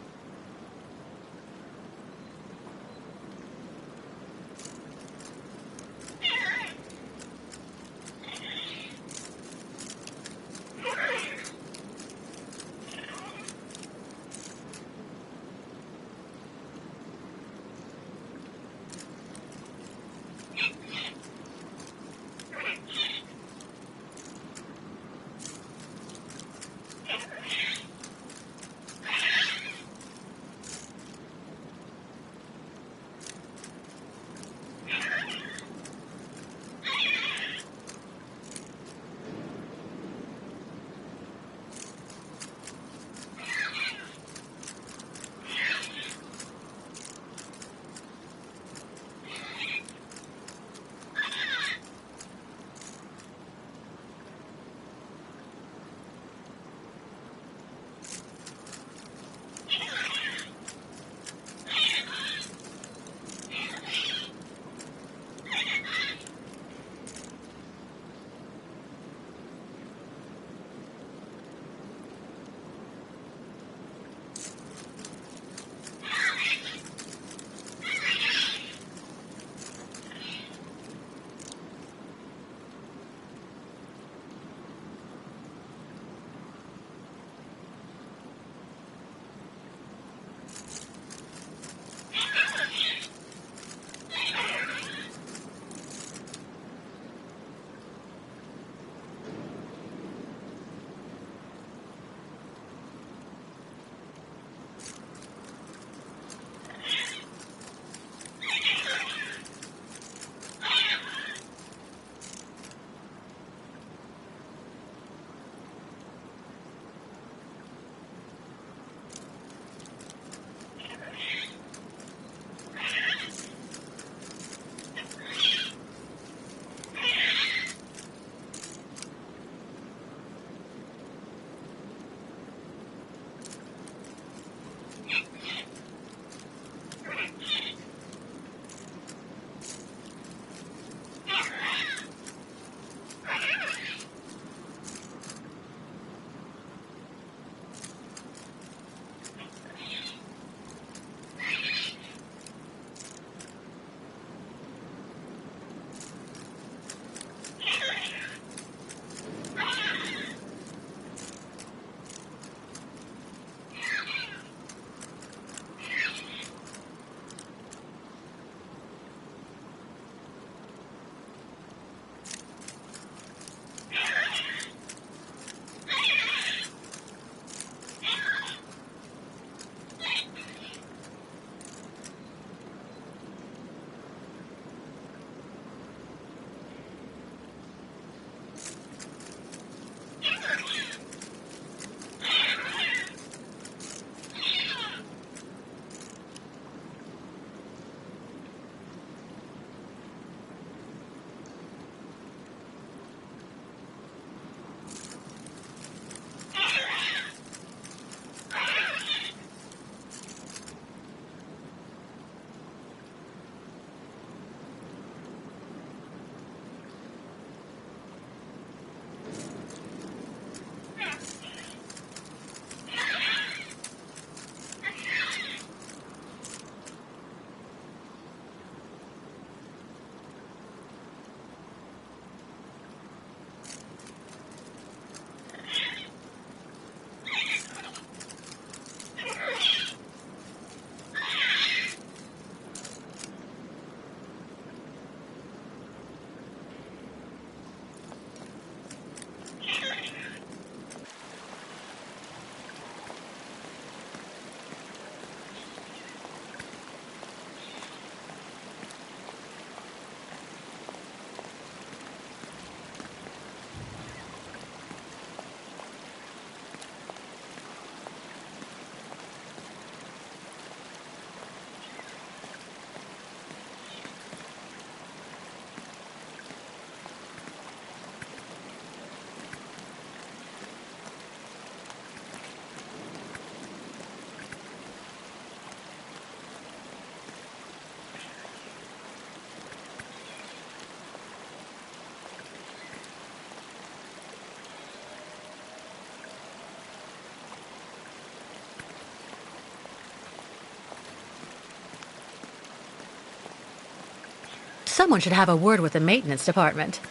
Someone should have a word with the maintenance department.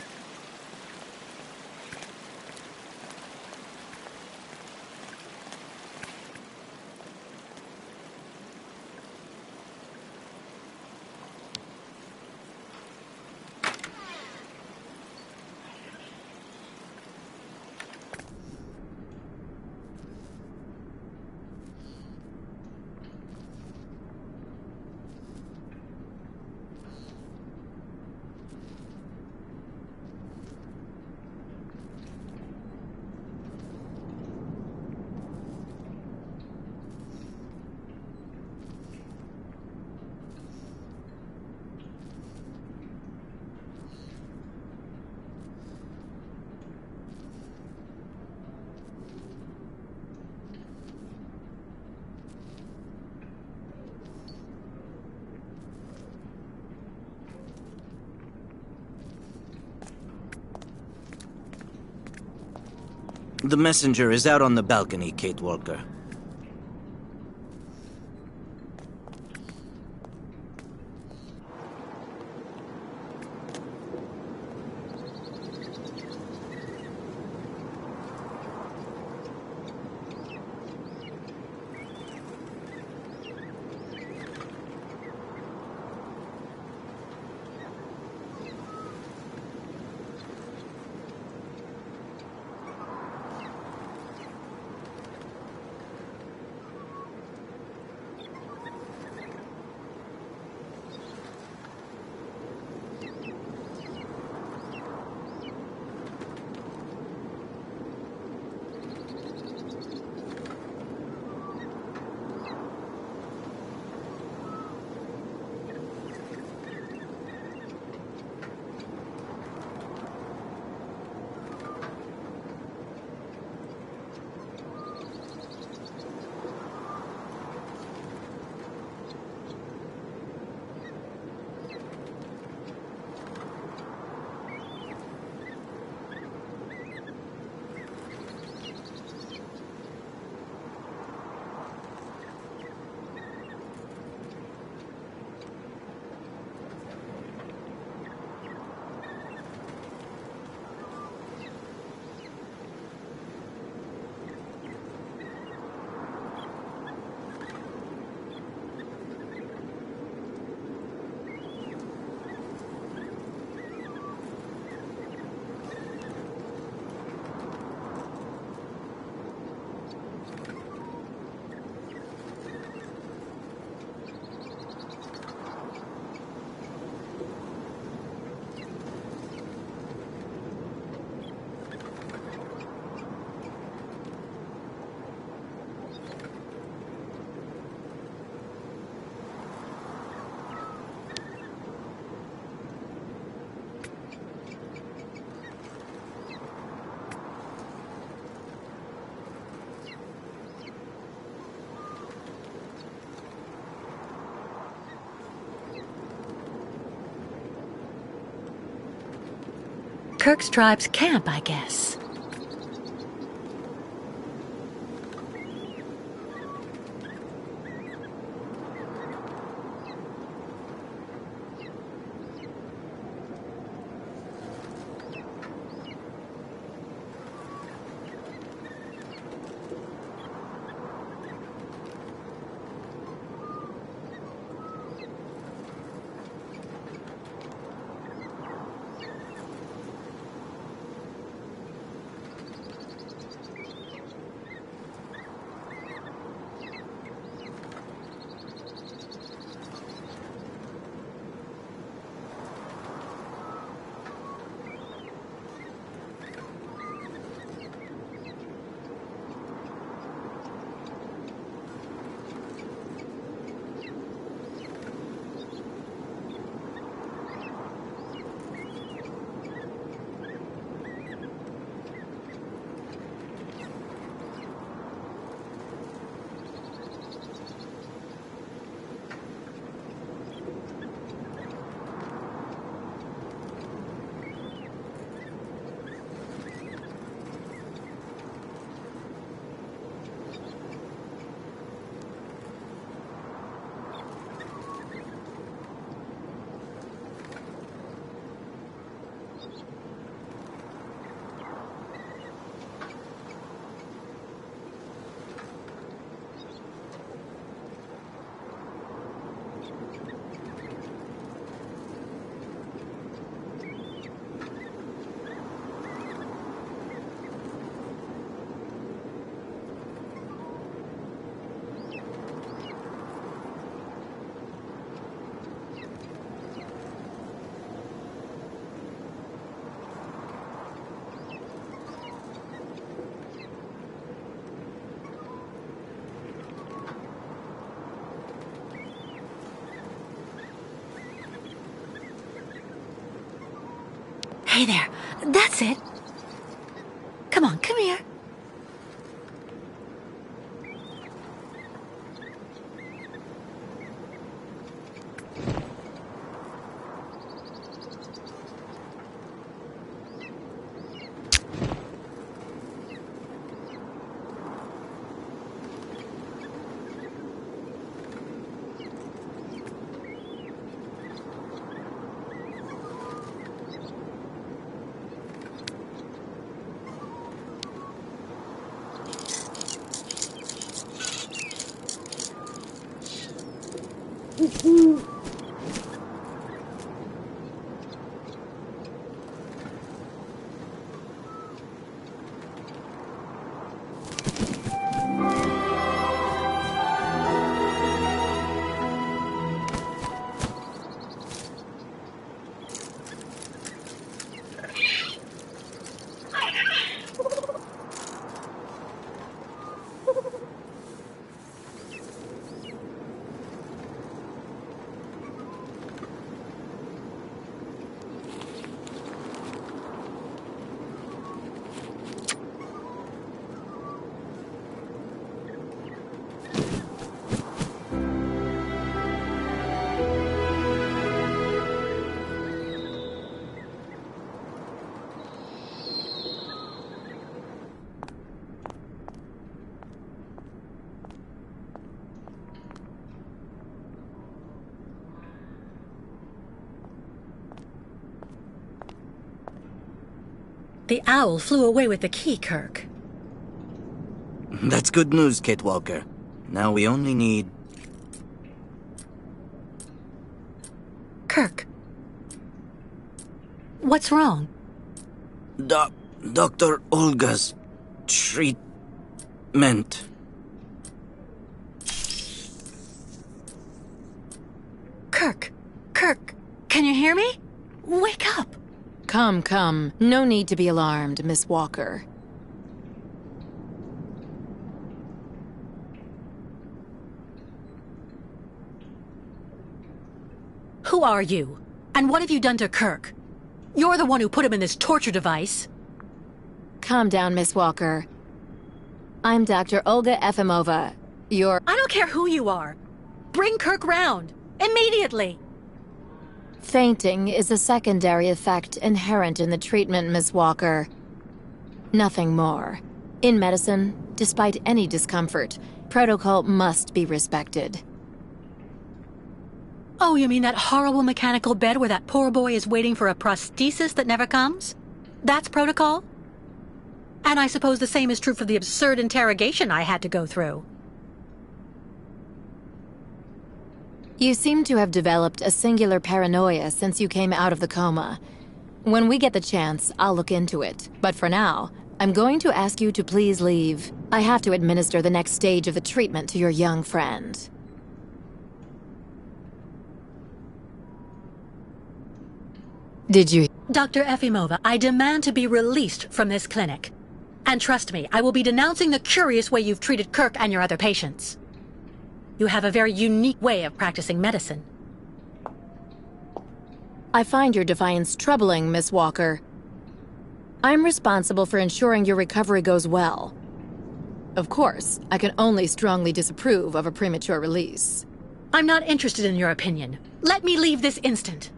The messenger is out on the balcony, Kate Walker. Kirk's tribe's camp, I guess. Hey there. That's it. Come on, come here. The owl flew away with the key, Kirk. That's good news, Kate Walker. Now we only need... Kirk. What's wrong? Dr. Olga's treatment. Kirk, can you hear me? Wake up! Come. No need to be alarmed, Miss Walker. Who are you? And what have you done to Kirk? You're the one who put him in this torture device. Calm down, Miss Walker. I'm Dr. Olga Efimova. I don't care who you are. Bring Kirk round. Immediately. Fainting is a secondary effect inherent in the treatment, Miss Walker. Nothing more. In medicine, despite any discomfort, protocol must be respected. Oh, you mean that horrible mechanical bed where that poor boy is waiting for a prosthesis that never comes? That's protocol? And I suppose the same is true for the absurd interrogation I had to go through. You seem to have developed a singular paranoia since you came out of the coma. When we get the chance, I'll look into it. But for now, I'm going to ask you to please leave. I have to administer the next stage of the treatment to your young friend. Did you... Dr. Efimova, I demand to be released from this clinic. And trust me, I will be denouncing the curious way you've treated Kirk and your other patients. You have a very unique way of practicing medicine. I find your defiance troubling, Miss Walker. I'm responsible for ensuring your recovery goes well. Of course, I can only strongly disapprove of a premature release. I'm not interested in your opinion. Let me leave this instant.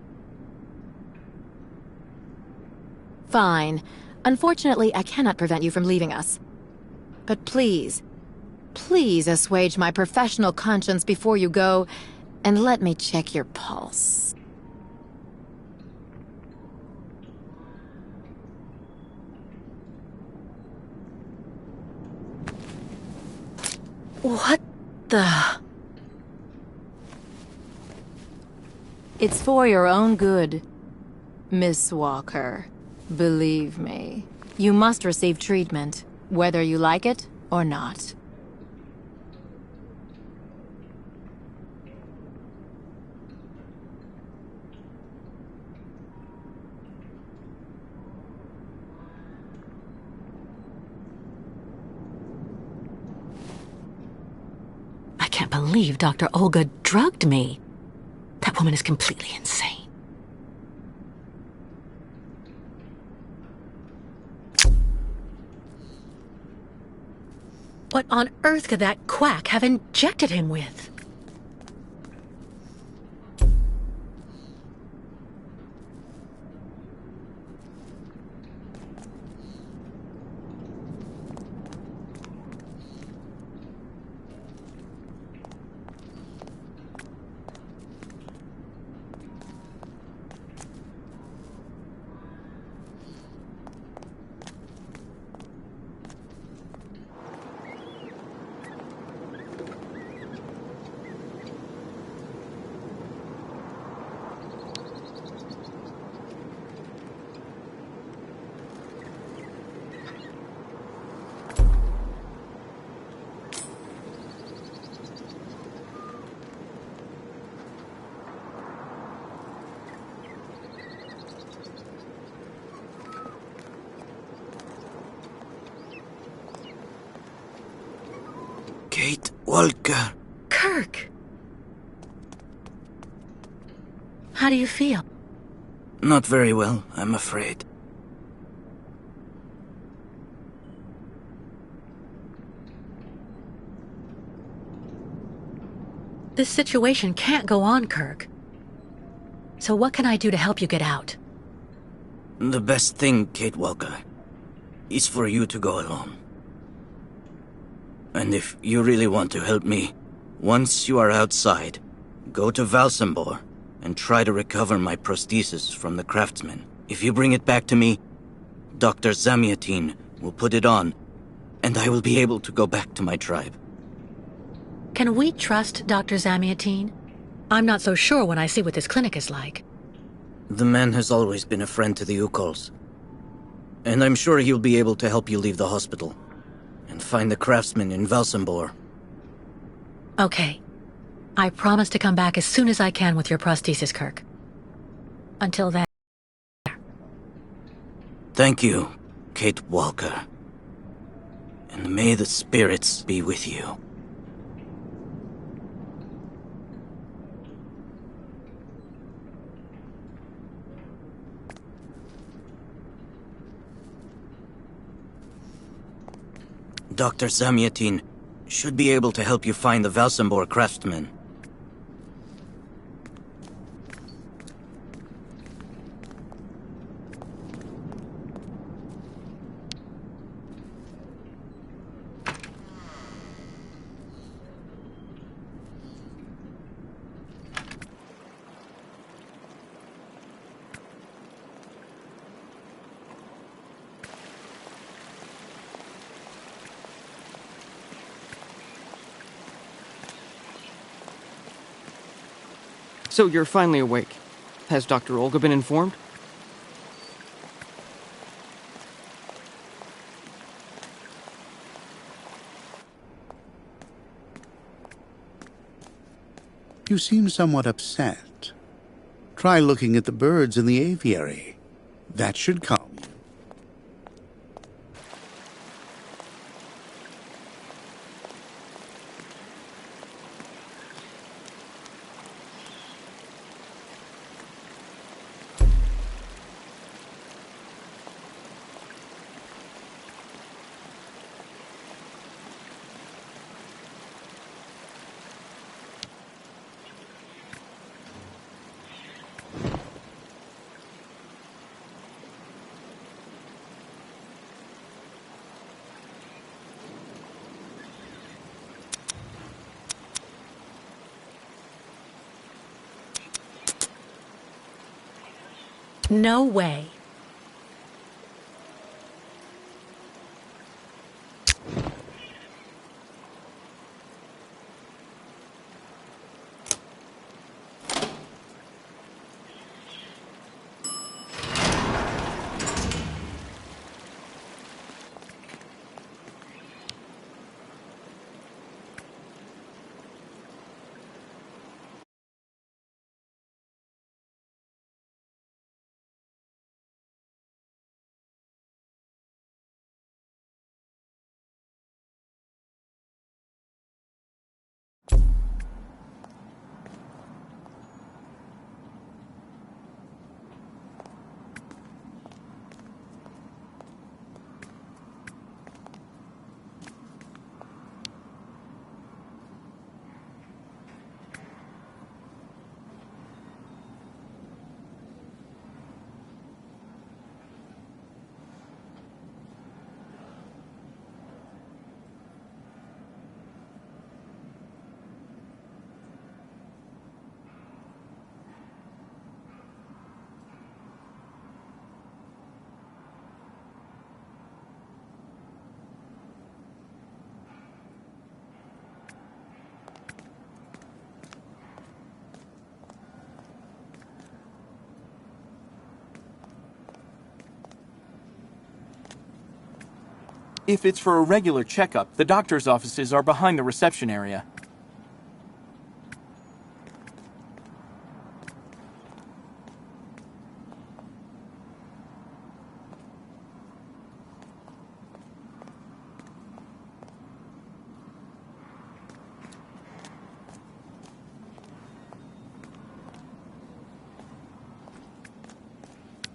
Fine. Unfortunately, I cannot prevent you from leaving us. But please assuage my professional conscience before you go, and let me check your pulse. What the... It's for your own good, Miss Walker. Believe me, you must receive treatment, whether you like it or not. I can't believe Dr. Olga drugged me. That woman is completely insane. What on earth could that quack have injected him with? Kate Walker. Kirk! How do you feel? Not very well, I'm afraid. This situation can't go on, Kirk. So what can I do to help you get out? The best thing, Kate Walker, is for you to go alone. And if you really want to help me, once you are outside, go to Valsambor and try to recover my prosthesis from the craftsman. If you bring it back to me, Dr. Zamiatin will put it on, and I will be able to go back to my tribe. Can we trust Dr. Zamiatin? I'm not so sure when I see what this clinic is like. The man has always been a friend to the Ukols, and I'm sure he'll be able to help you leave the hospital and find the craftsman in Valsambor. Okay. I promise to come back as soon as I can with your prosthesis, Kirk. Until then... Thank you, Kate Walker. And may the spirits be with you. Dr. Zamiatin should be able to help you find the Valsambor craftsman. So you're finally awake. Has Dr. Olga been informed? You seem somewhat upset. Try looking at the birds in the aviary. That should calm you. No way. If it's for a regular checkup, the doctor's offices are behind the reception area.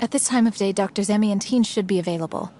At this time of day, Drs. Emmy and Teen should be available.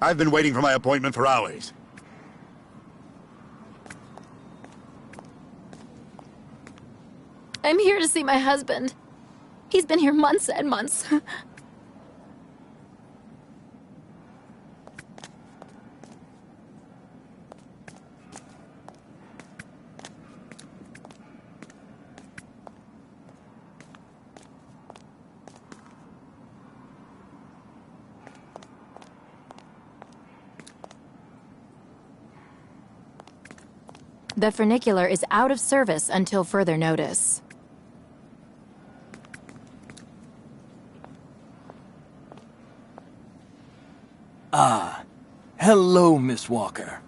I've been waiting for my appointment for hours. I'm here to see my husband. He's been here months and months. The funicular is out of service until further notice. Ah, hello, Miss Walker.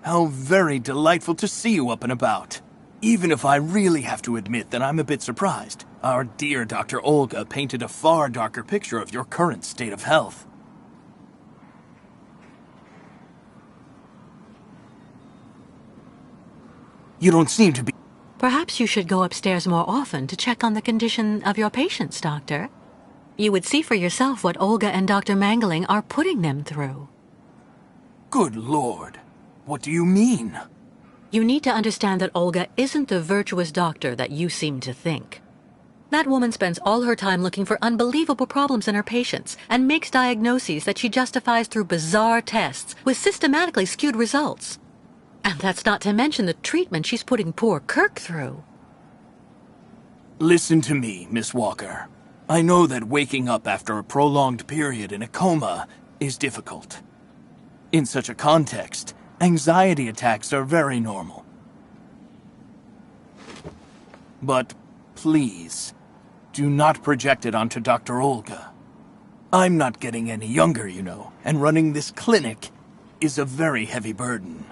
How very delightful to see you up and about. Even if I really have to admit that I'm a bit surprised. Our dear Dr. Olga painted a far darker picture of your current state of health. You don't seem to be... Perhaps you should go upstairs more often to check on the condition of your patients, Doctor. You would see for yourself what Olga and Dr. Mangling are putting them through. Good Lord. What do you mean? You need to understand that Olga isn't the virtuous doctor that you seem to think. That woman spends all her time looking for unbelievable problems in her patients and makes diagnoses that she justifies through bizarre tests with systematically skewed results. And that's not to mention the treatment she's putting poor Kirk through. Listen to me, Miss Walker. I know that waking up after a prolonged period in a coma is difficult. In such a context, anxiety attacks are very normal. But please, do not project it onto Dr. Olga. I'm not getting any younger, you know, and running this clinic is a very heavy burden.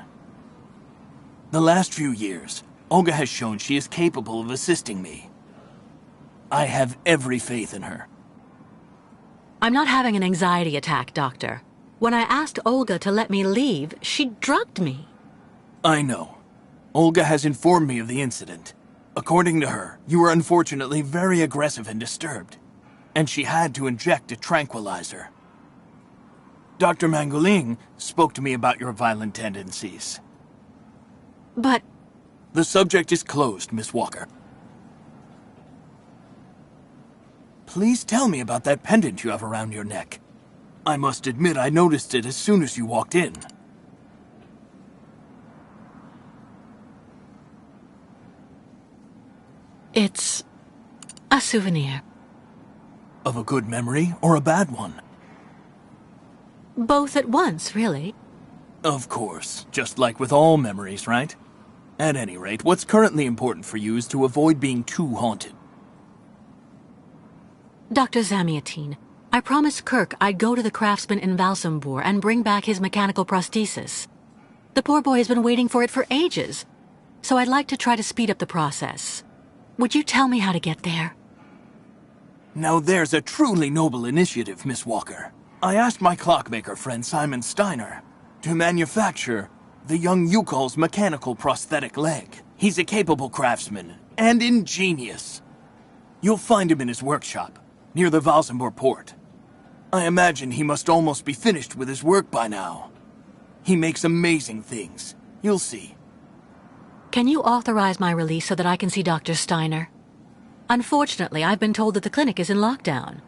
The last few years, Olga has shown she is capable of assisting me. I have every faith in her. I'm not having an anxiety attack, Doctor. When I asked Olga to let me leave, she drugged me. I know. Olga has informed me of the incident. According to her, you were unfortunately very aggressive and disturbed, and she had to inject a tranquilizer. Dr. Mangling spoke to me about your violent tendencies. But... The subject is closed, Miss Walker. Please tell me about that pendant you have around your neck. I must admit I noticed it as soon as you walked in. It's a souvenir. Of a good memory or a bad one? Both at once, really. Of course, just like with all memories, right? At any rate, what's currently important for you is to avoid being too haunted. Dr. Zamiatine, I promised Kirk I'd go to the craftsman in Valsambor and bring back his mechanical prosthesis. The poor boy has been waiting for it for ages, so I'd like to try to speed up the process. Would you tell me how to get there? Now there's a truly noble initiative, Miss Walker. I asked my clockmaker friend Simon Steiner to manufacture the young Yukol's mechanical prosthetic leg. He's a capable craftsman and ingenious. You'll find him in his workshop, near the Valsambor port. I imagine he must almost be finished with his work by now. He makes amazing things. You'll see. Can you authorize my release so that I can see Dr. Steiner? Unfortunately, I've been told that the clinic is in lockdown.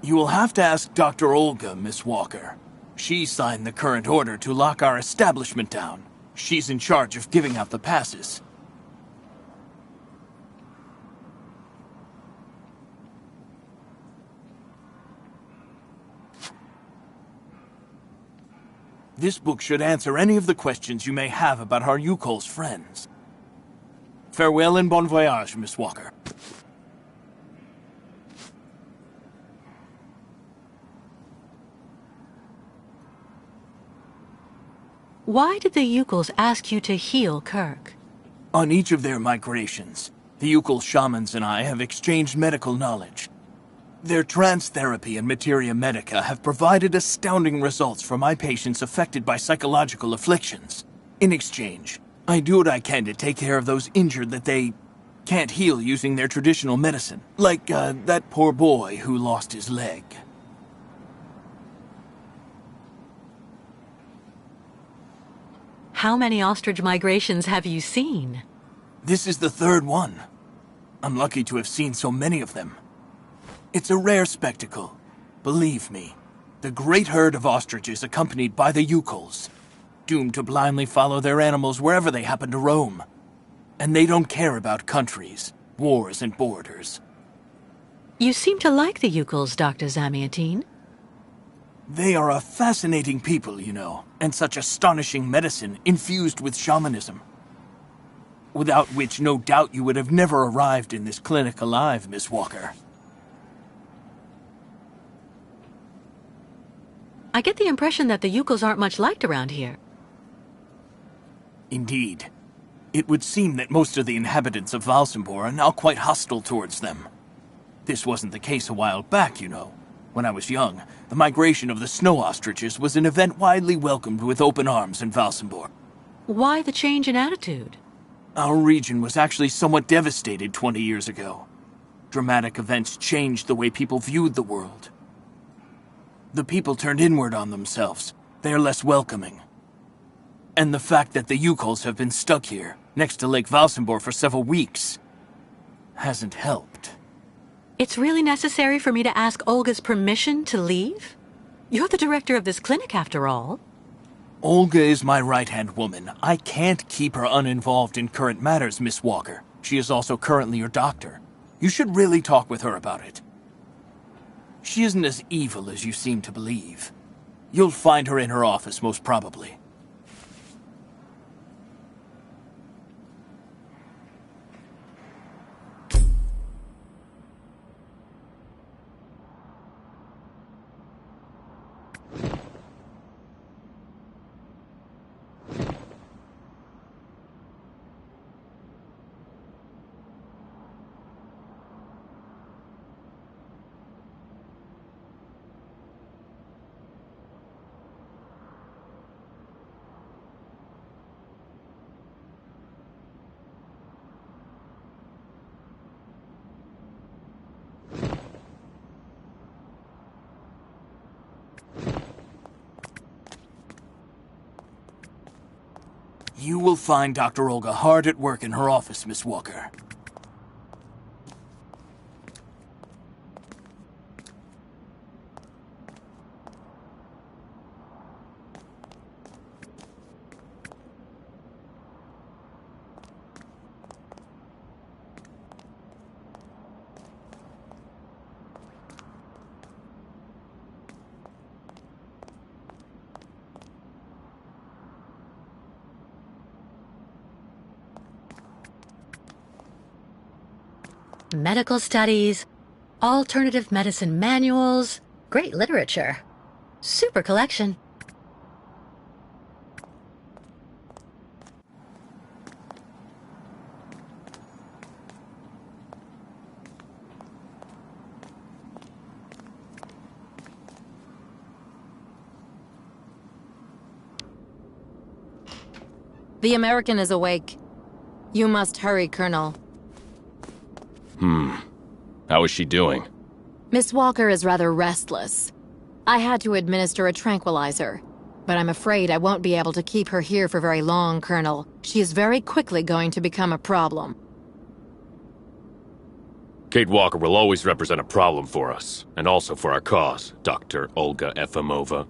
You will have to ask Dr. Olga, Miss Walker. She signed the current order to lock our establishment down. She's in charge of giving out the passes. This book should answer any of the questions you may have about our Yukol's friends. Farewell and bon voyage, Miss Walker. Why did the Yukols ask you to heal Kirk? On each of their migrations, the Yukol shamans and I have exchanged medical knowledge. Their trance therapy and materia medica have provided astounding results for my patients affected by psychological afflictions. In exchange, I do what I can to take care of those injured that they can't heal using their traditional medicine. Like, that poor boy who lost his leg. How many ostrich migrations have you seen? This is the third one. I'm lucky to have seen so many of them. It's a rare spectacle. Believe me, the great herd of ostriches accompanied by the Yukols, doomed to blindly follow their animals wherever they happen to roam. And they don't care about countries, wars, and borders. You seem to like the Yukols, Dr. Zamiatine. They are a fascinating people, you know, and such astonishing medicine infused with shamanism. Without which, no doubt you would have never arrived in this clinic alive, Miss Walker. I get the impression that the Yukols aren't much liked around here. Indeed. It would seem that most of the inhabitants of Valsambor are now quite hostile towards them. This wasn't the case a while back, you know. When I was young, the migration of the snow ostriches was an event widely welcomed with open arms in Valsambor. Why the change in attitude? Our region was actually somewhat devastated 20 years ago. Dramatic events changed the way people viewed the world. The people turned inward on themselves. They are less welcoming. And the fact that the Yukols have been stuck here, next to Lake Valsambor for several weeks, hasn't helped. It's really necessary for me to ask Olga's permission to leave? You're the director of this clinic, after all. Olga is my right-hand woman. I can't keep her uninvolved in current matters, Miss Walker. She is also currently your doctor. You should really talk with her about it. She isn't as evil as you seem to believe. You'll find her in her office, most probably. You will find Dr. Olga hard at work in her office, Miss Walker. Medical studies, alternative medicine manuals, great literature. Super collection. The American is awake. You must hurry, Colonel. How is she doing? Miss Walker is rather restless. I had to administer a tranquilizer, but I'm afraid I won't be able to keep her here for very long, Colonel. She is very quickly going to become a problem. Kate Walker will always represent a problem for us, and also for our cause, Dr. Olga Efimova.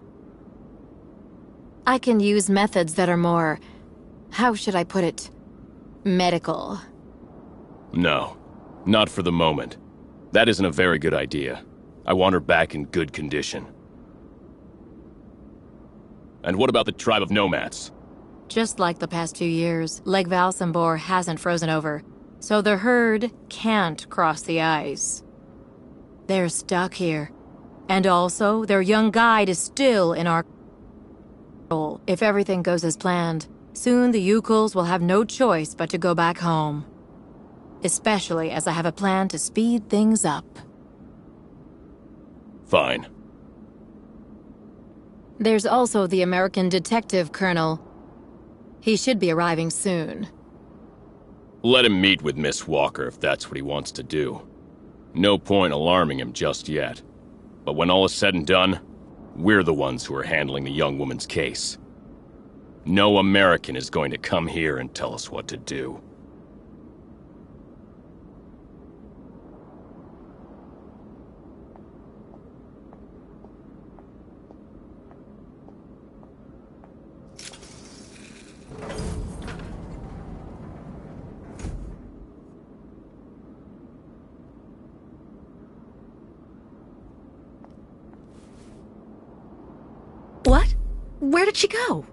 I can use methods that are more... how should I put it? Medical. No, not for the moment. That isn't a very good idea. I want her back in good condition. And what about the tribe of nomads? Just like the past 2 years, Lake Valsambor hasn't frozen over, so the herd can't cross the ice. They're stuck here. And also, their young guide is still in our control. If everything goes as planned, soon the Yukuls will have no choice but to go back home. Especially as I have a plan to speed things up. Fine. There's also the American detective, Colonel. He should be arriving soon. Let him meet with Miss Walker if that's what he wants to do. No point alarming him just yet. But when all is said and done, we're the ones who are handling the young woman's case. No American is going to come here and tell us what to do. What? Where did she go?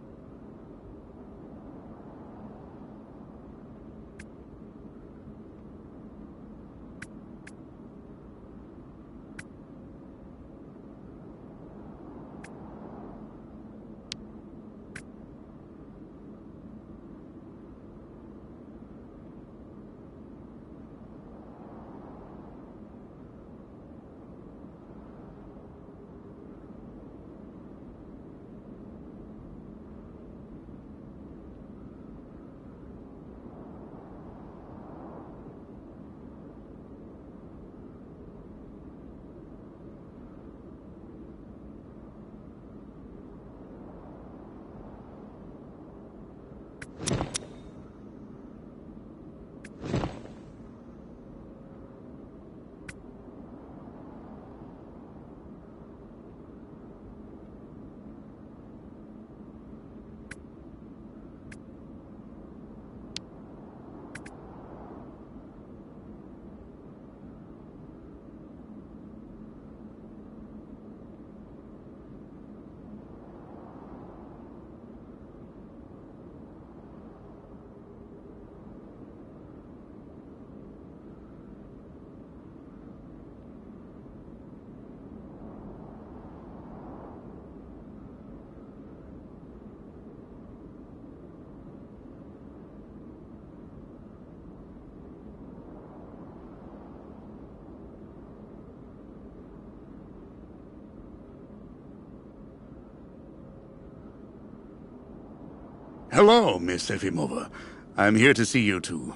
Hello, Miss Efimova. I'm here to see you two.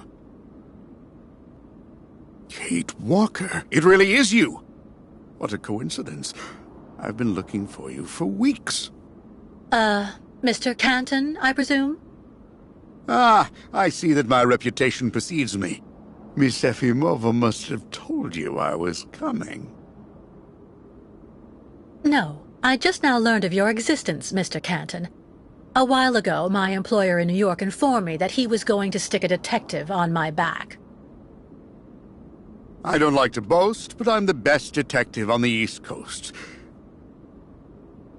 Kate Walker. It really is you. What a coincidence. I've been looking for you for weeks. Mr. Canton, I presume? Ah, I see that my reputation precedes me. Miss Efimova must have told you I was coming. No, I just now learned of your existence, Mr. Canton. A while ago, my employer in New York informed me that he was going to stick a detective on my back. I don't like to boast, but I'm the best detective on the East Coast.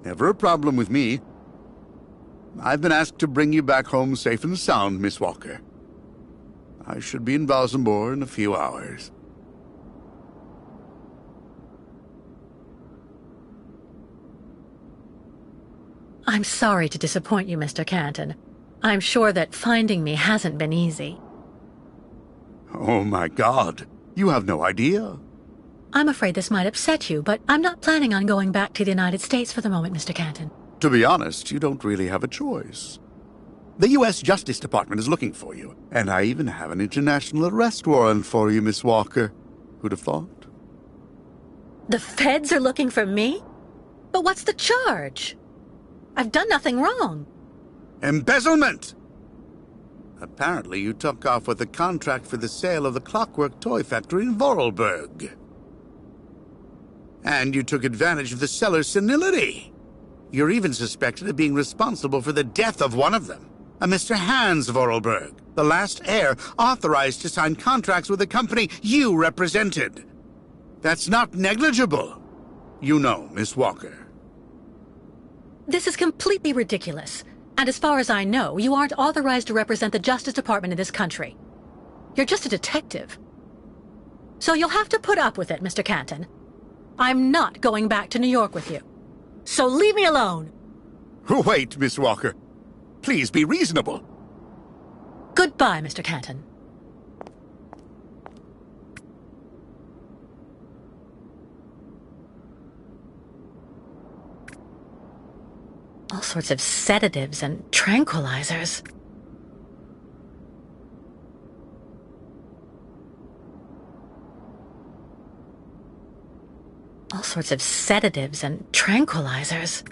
Never a problem with me. I've been asked to bring you back home safe and sound, Miss Walker. I should be in Valsambor in a few hours. I'm sorry to disappoint you, Mr. Canton. I'm sure that finding me hasn't been easy. Oh my God, you have no idea. I'm afraid this might upset you, but I'm not planning on going back to the United States for the moment, Mr. Canton. To be honest, you don't really have a choice. The U.S. Justice Department is looking for you, and I even have an international arrest warrant for you, Miss Walker. Who'd have thought? The feds are looking for me? But what's the charge? I've done nothing wrong. Embezzlement! Apparently you took off with a contract for the sale of the Clockwork toy factory in Vorarlberg. And you took advantage of the seller's senility. You're even suspected of being responsible for the death of one of them, a Mr. Hans Vorarlberg, the last heir authorized to sign contracts with the company you represented. That's not negligible. You know, Miss Walker. This is completely ridiculous. And as far as I know, you aren't authorized to represent the Justice Department in this country. You're just a detective. So you'll have to put up with it, Mr. Canton. I'm not going back to New York with you. So leave me alone. Wait, Miss Walker. Please be reasonable. Goodbye, Mr. Canton. All sorts of sedatives and tranquilizers. All sorts of sedatives and tranquilizers.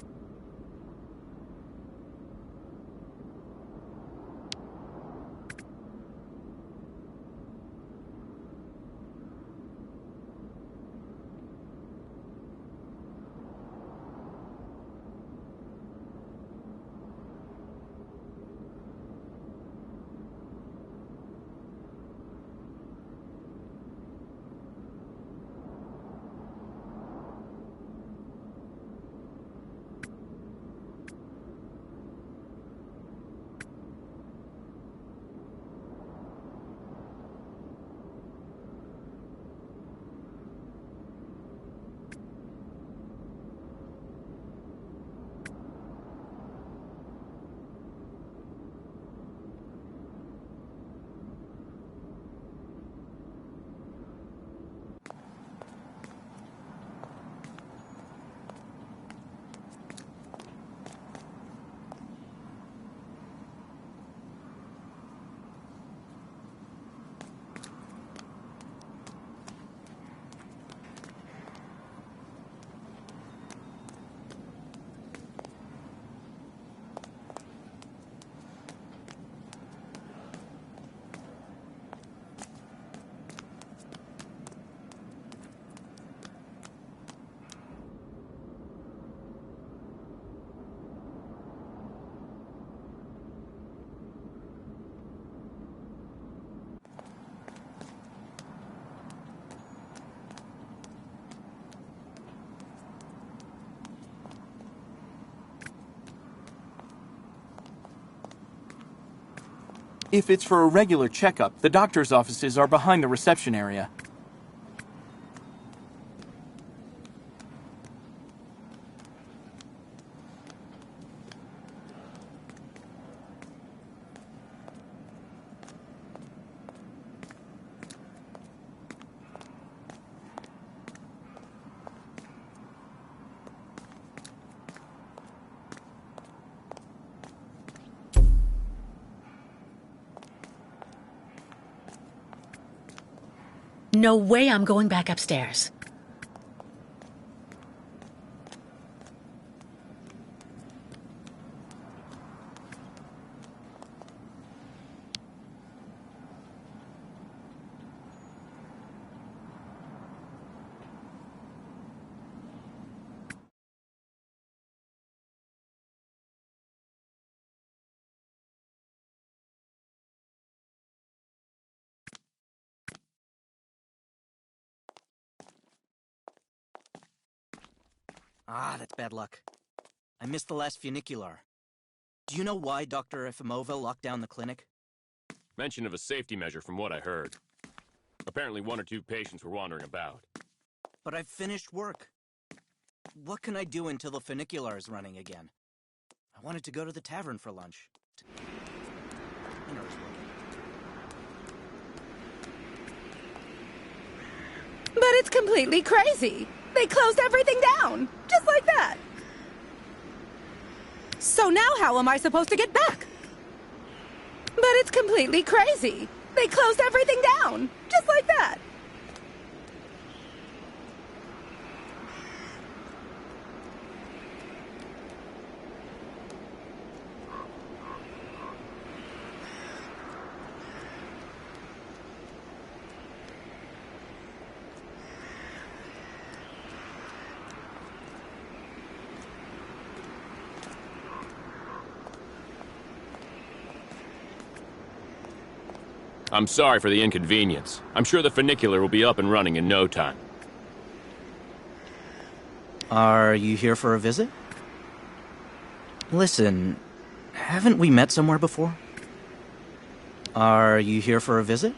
If it's for a regular checkup, the doctor's offices are behind the reception area. No way I'm going back upstairs. Ah, that's bad luck. I missed the last funicular. Do you know why Dr. Efimova locked down the clinic? Mention of a safety measure from what I heard. Apparently 1 or 2 patients were wandering about. But I've finished work. What can I do until the funicular is running again? I wanted to go to the tavern for lunch. Dinner's working. But it's completely crazy. They closed everything down, just like that. So now how am I supposed to get back? But it's completely crazy. They closed everything down, just like that. I'm sorry for the inconvenience. I'm sure the funicular will be up and running in no time. Are you here for a visit? Listen, haven't we met somewhere before? Are you here for a visit?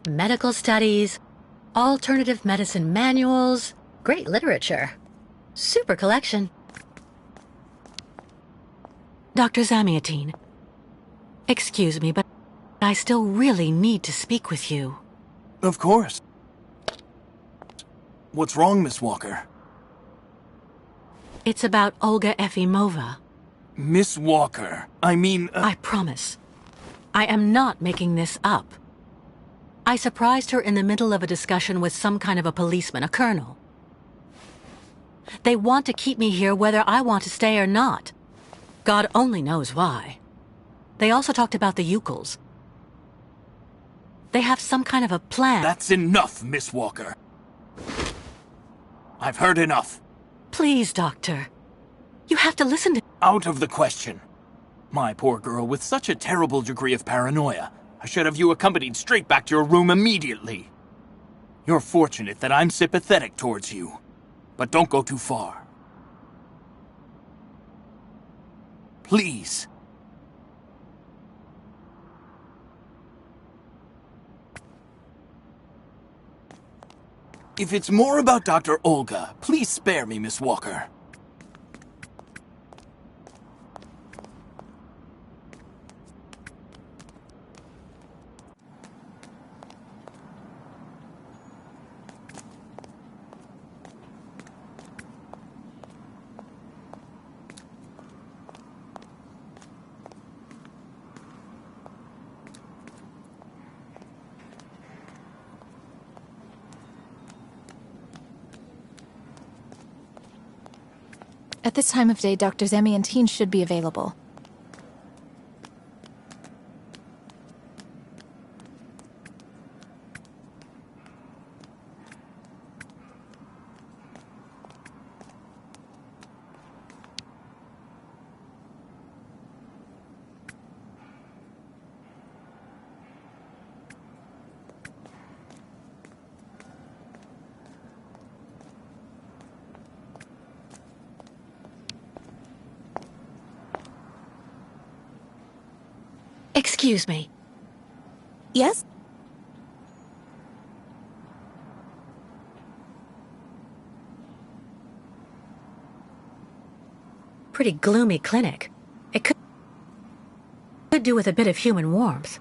Medical studies, alternative medicine manuals, great literature. Super collection. Dr. Zamiatine, excuse me, but I still really need to speak with you. Of course. What's wrong, Miss Walker? It's about Olga Efimova. Miss Walker, I mean... I promise. I am not making this up. I surprised her in the middle of a discussion with some kind of a policeman, a colonel. They want to keep me here whether I want to stay or not. God only knows why. They also talked about the Ukels. They have some kind of a plan. That's enough, Miss Walker. I've heard enough. Please, Doctor. You have to listen to... Out of the question. My poor girl with such a terrible degree of paranoia. I should have you accompanied straight back to your room immediately. You're fortunate that I'm sympathetic towards you. But don't go too far. Please. If it's more about Dr. Olga, please spare me, Miss Walker. At this time of day, Dr. Zamiantine should be available. Excuse me. Yes? Pretty gloomy clinic. It could do with a bit of human warmth.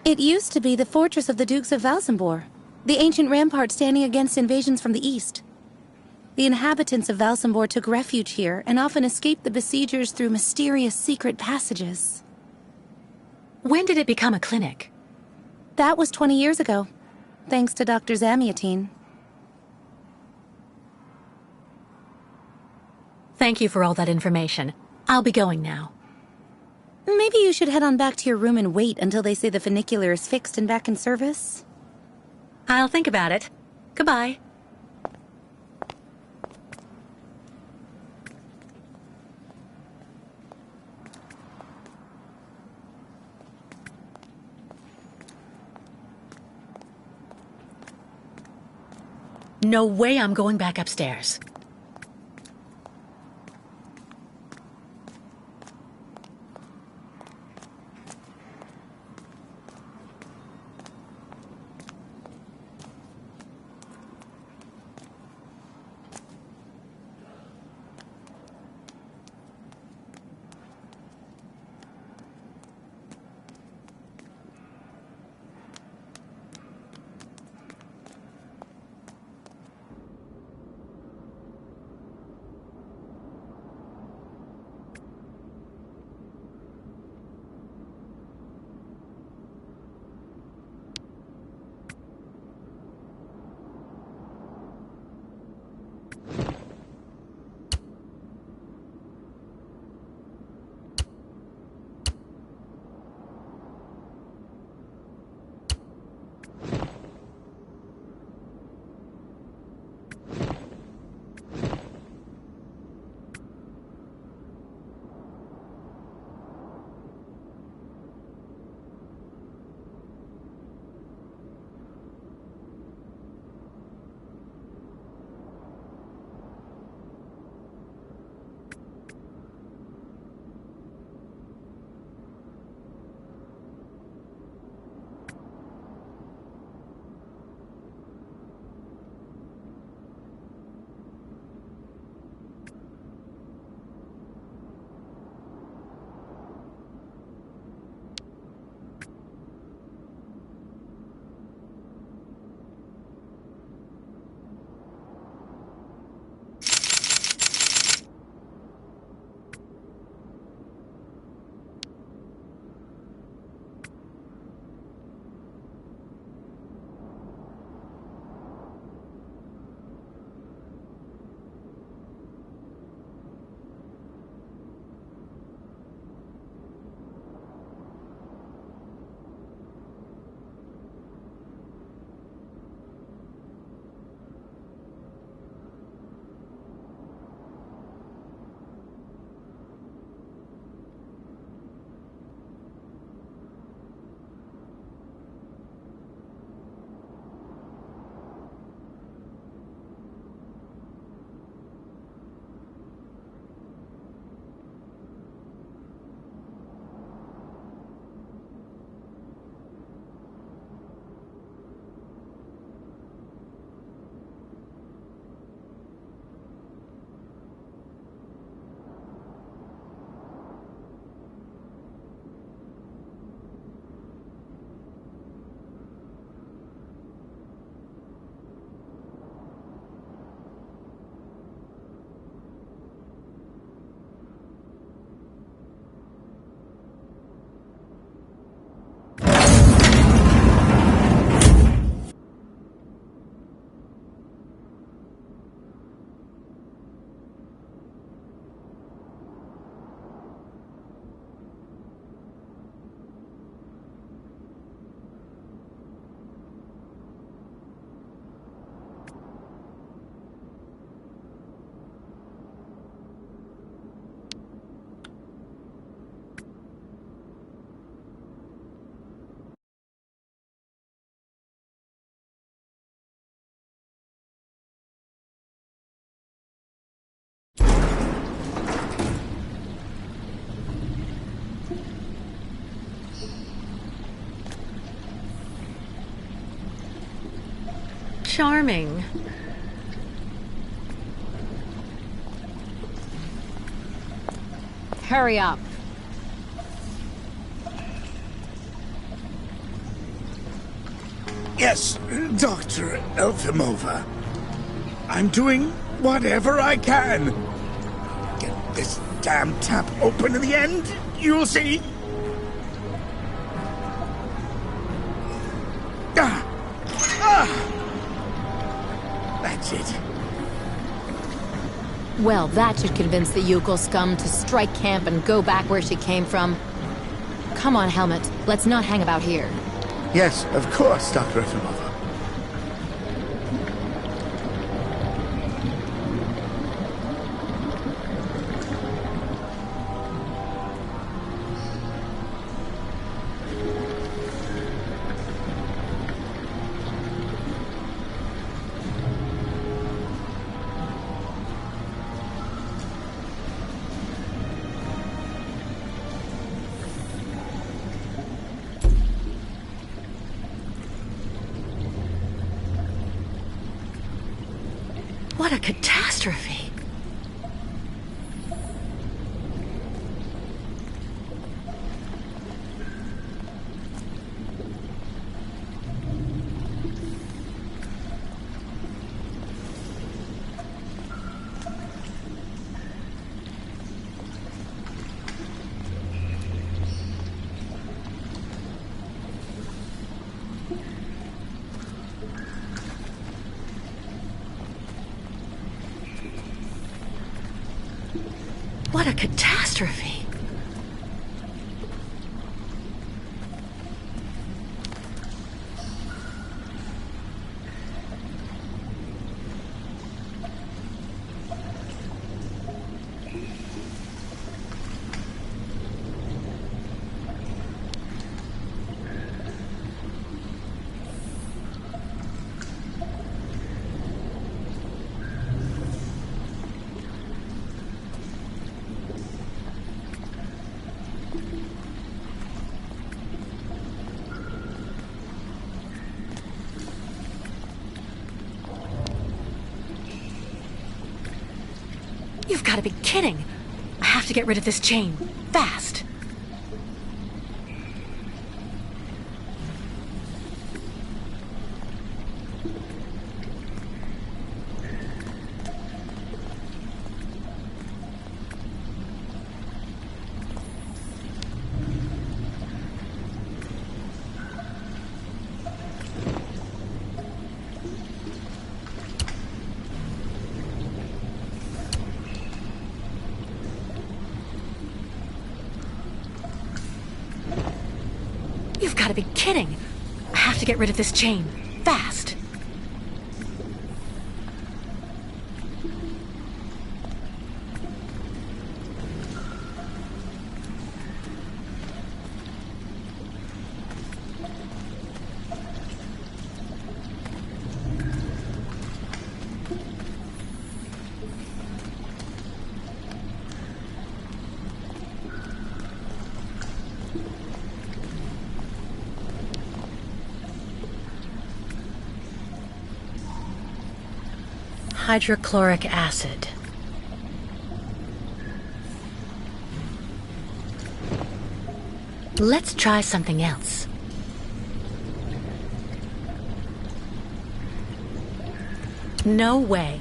It used to be the fortress of the Dukes of Valsambor, the ancient rampart standing against invasions from the east. The inhabitants of Valsambor took refuge here and often escaped the besiegers through mysterious secret passages. When did it become a clinic? That was 20 years ago, thanks to Dr. Zamiatine. Thank you for all that information. I'll be going now. Maybe you should head on back to your room and wait until they say the funicular is fixed and back in service. I'll think about it. Goodbye. No way I'm going back upstairs. charming. Hurry up. Yes, Dr. Elfimova. I'm doing whatever I can. Get this damn tap open in the end, you'll see. That's it. Well, that should convince the Yukon scum to strike camp and go back where she came from. Come on, Helmet. Let's not hang about here. Yes, of course, Dr. Efimova. What a catastrophe. What a catastrophe. You've got to be kidding. I have to get rid of this chain. Fast. You've got to be kidding. I have to get rid of this chain. Fast. Hydrochloric acid. Let's try something else. No way.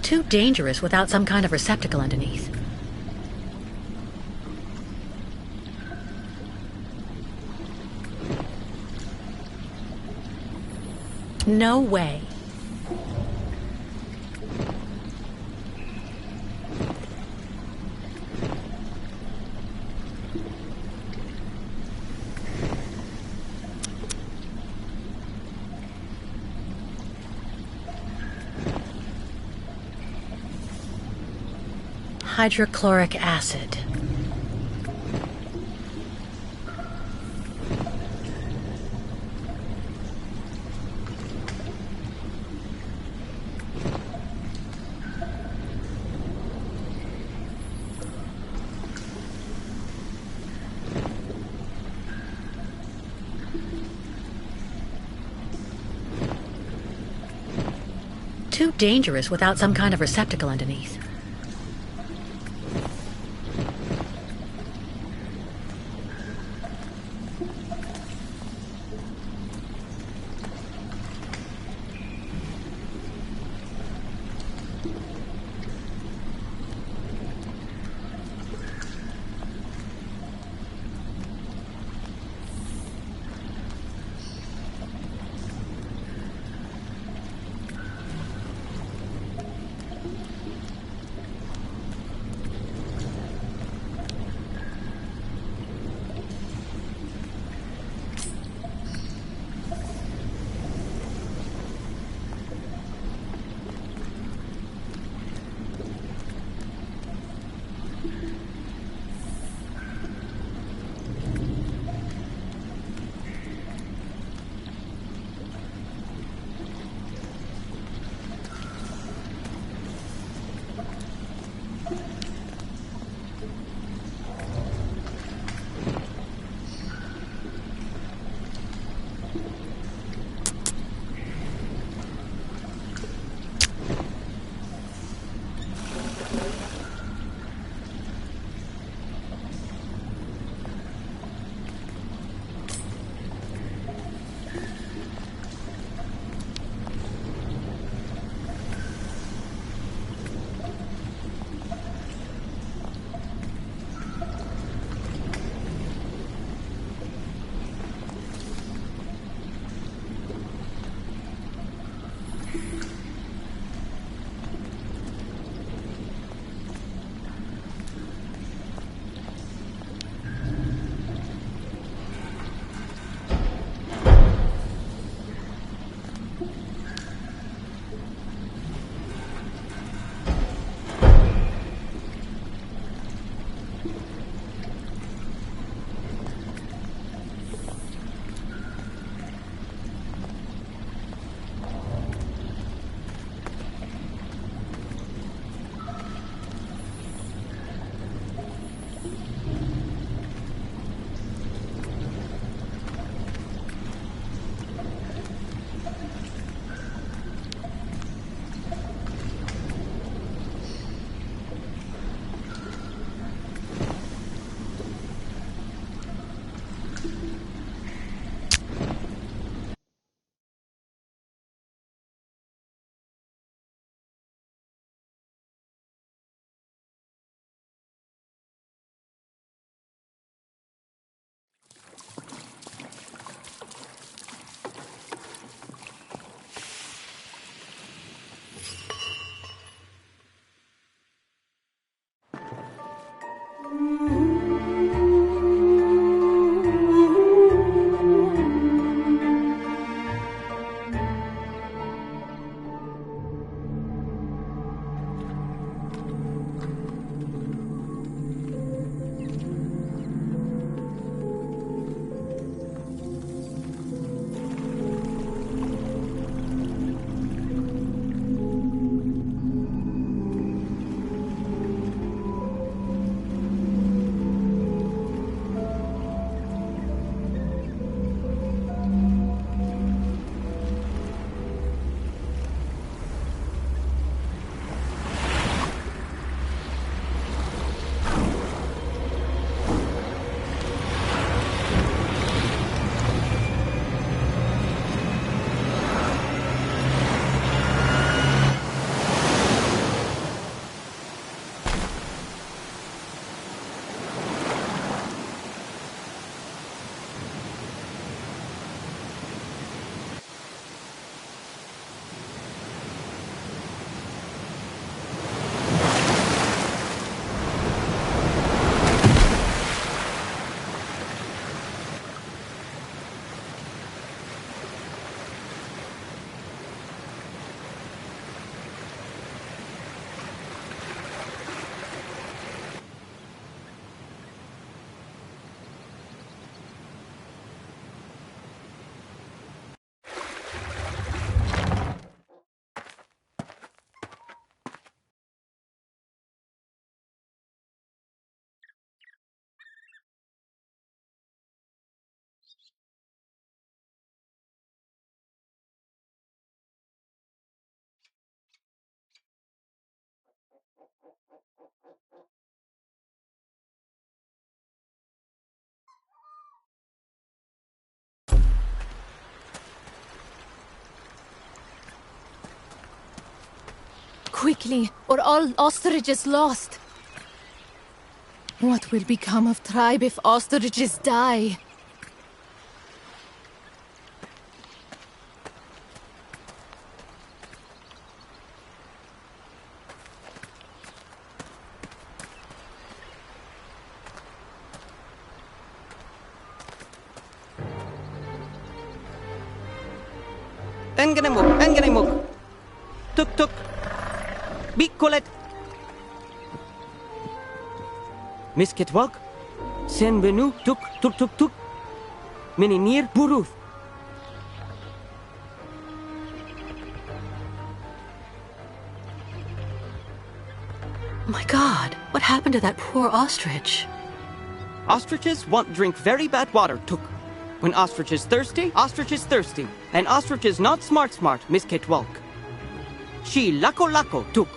Too dangerous without some kind of receptacle underneath. No way. Hydrochloric acid. Too dangerous without some kind of receptacle underneath. Quickly, or all ostrich is lost. What will become of tribe if ostriches die? Enganimuk. Tuk. Bikolet. Misketwalk. Senbenu tuk. Mininir buruth. My God, what happened to that poor ostrich? Ostriches want drink very bad water, tuk. When ostrich is thirsty, and ostrich is not smart, misketwalk. She lako, tuk.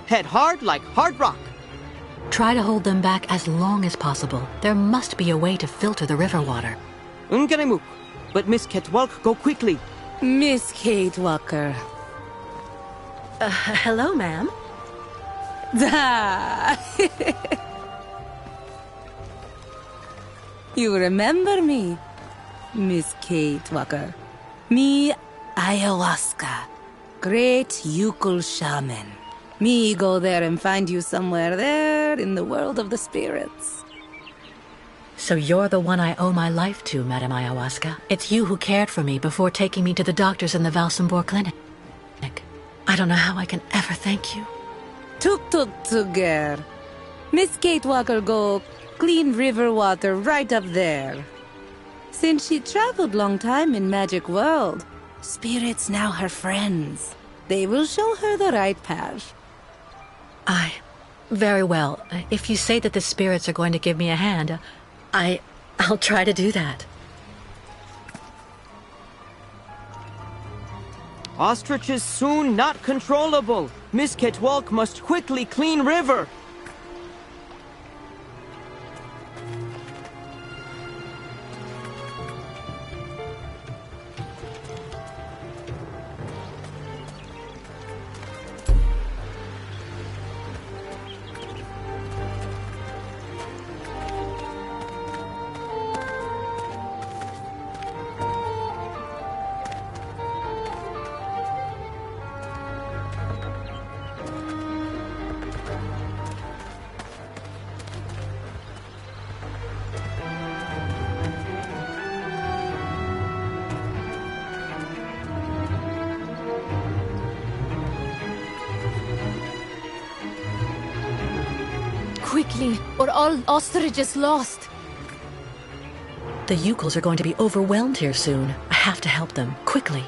Head hard like hard rock. Try to hold them back as long as possible. There must be a way to filter the river water. Unganimuk, but misketwalk go quickly. Miss Kate Walker. Hello, ma'am. You remember me, Miss Kate Walker. Me, ayahuasca. Great Yukul shaman. Me go there and find you somewhere there in the world of the spirits. So you're the one I owe my life to, Madame Ayahuasca. It's you who cared for me before taking me to the doctors in the Valsambor clinic. I don't know how I can ever thank you. Tuk, girl. Miss Kate Walker go clean river water right up there. Since she traveled long time in magic world, spirits now her friends. They will show her the right path. Very well. If you say that the spirits are going to give me a hand, I'll try to do that. Ostrich is soon not controllable. Misketwalk must quickly clean river. Quickly, or all ostrich is lost. The Yukuls are going to be overwhelmed here soon. I have to help them, quickly.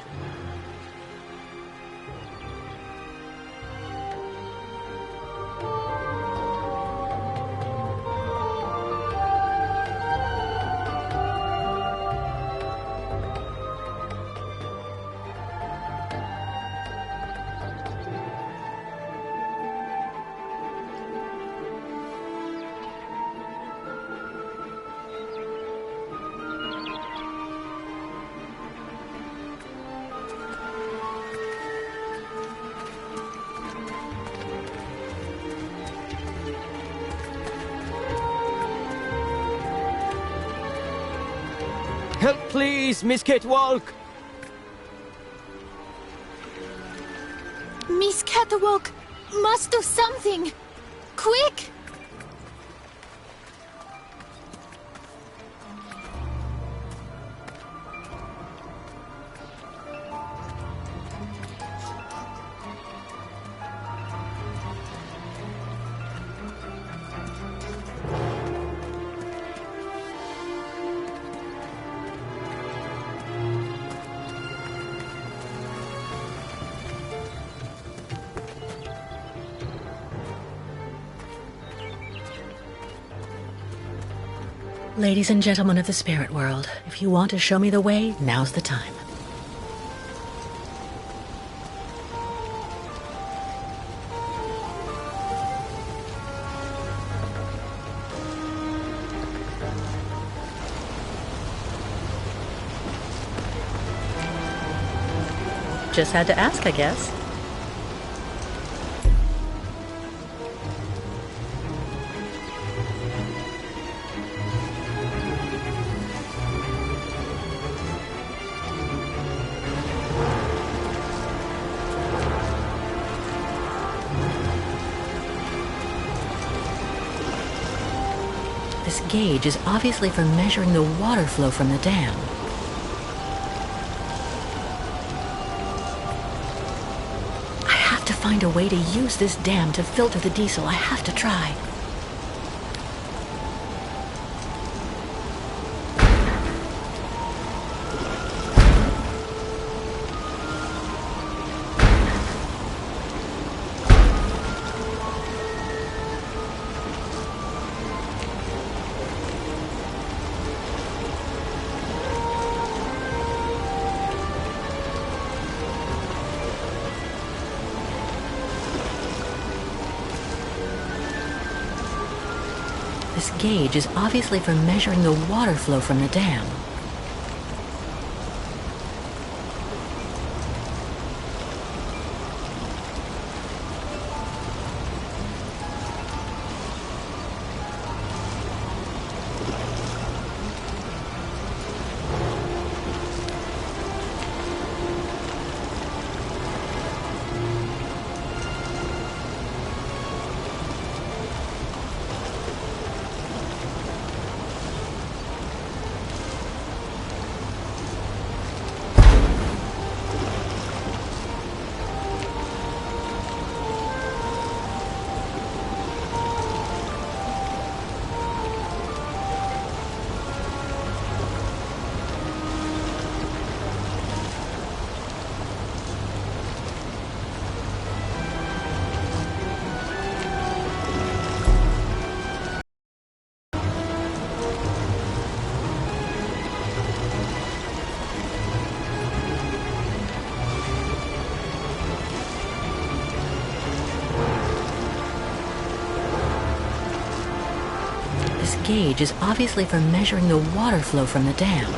Help, please, Miss Catwalk! Miss Catwalk must do something! Quick! Ladies and gentlemen of the spirit world, if you want to show me the way, now's the time. Just had to ask, I guess. gauge is obviously for measuring the water flow from the dam. I have to find a way to use this dam to filter the diesel. I have to try. This gauge is obviously for measuring the water flow from the dam. This gauge is obviously for measuring the water flow from the dam.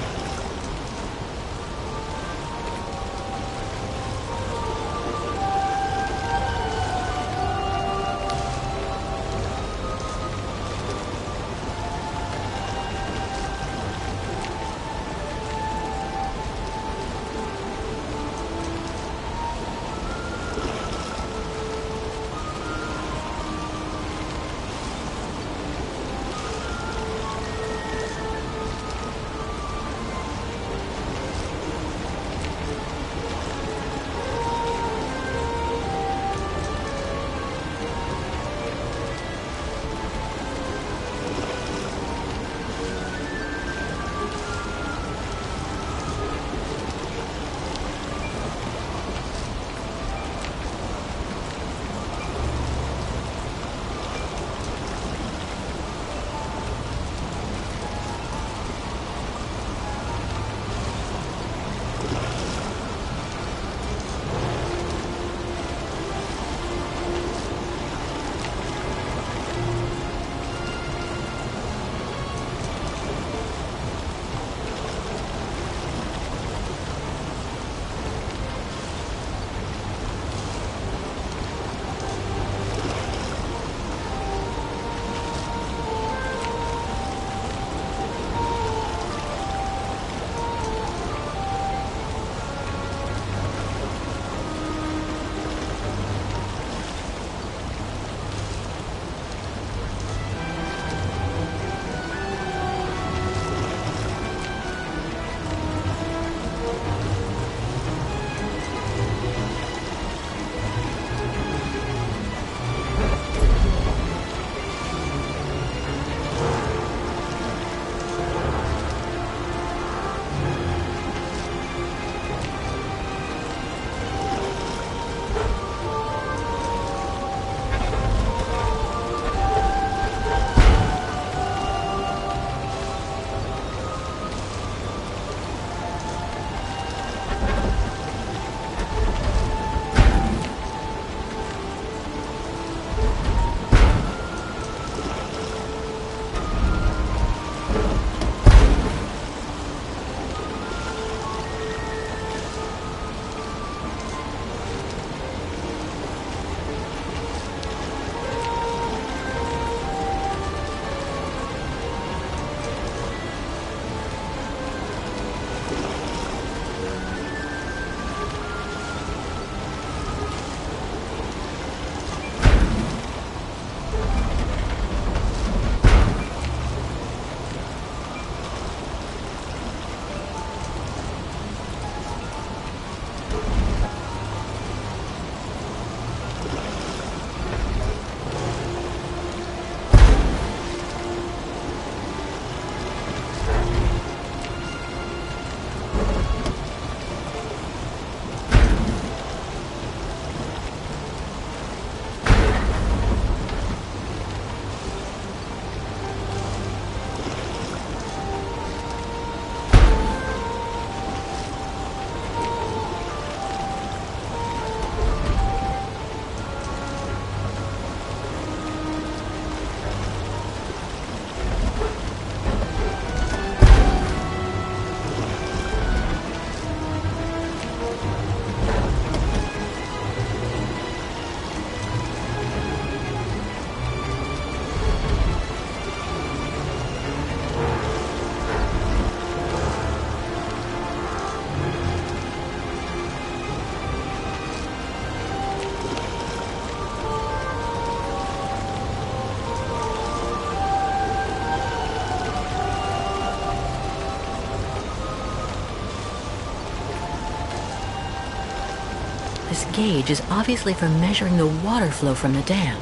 This gauge is obviously for measuring the water flow from the dam.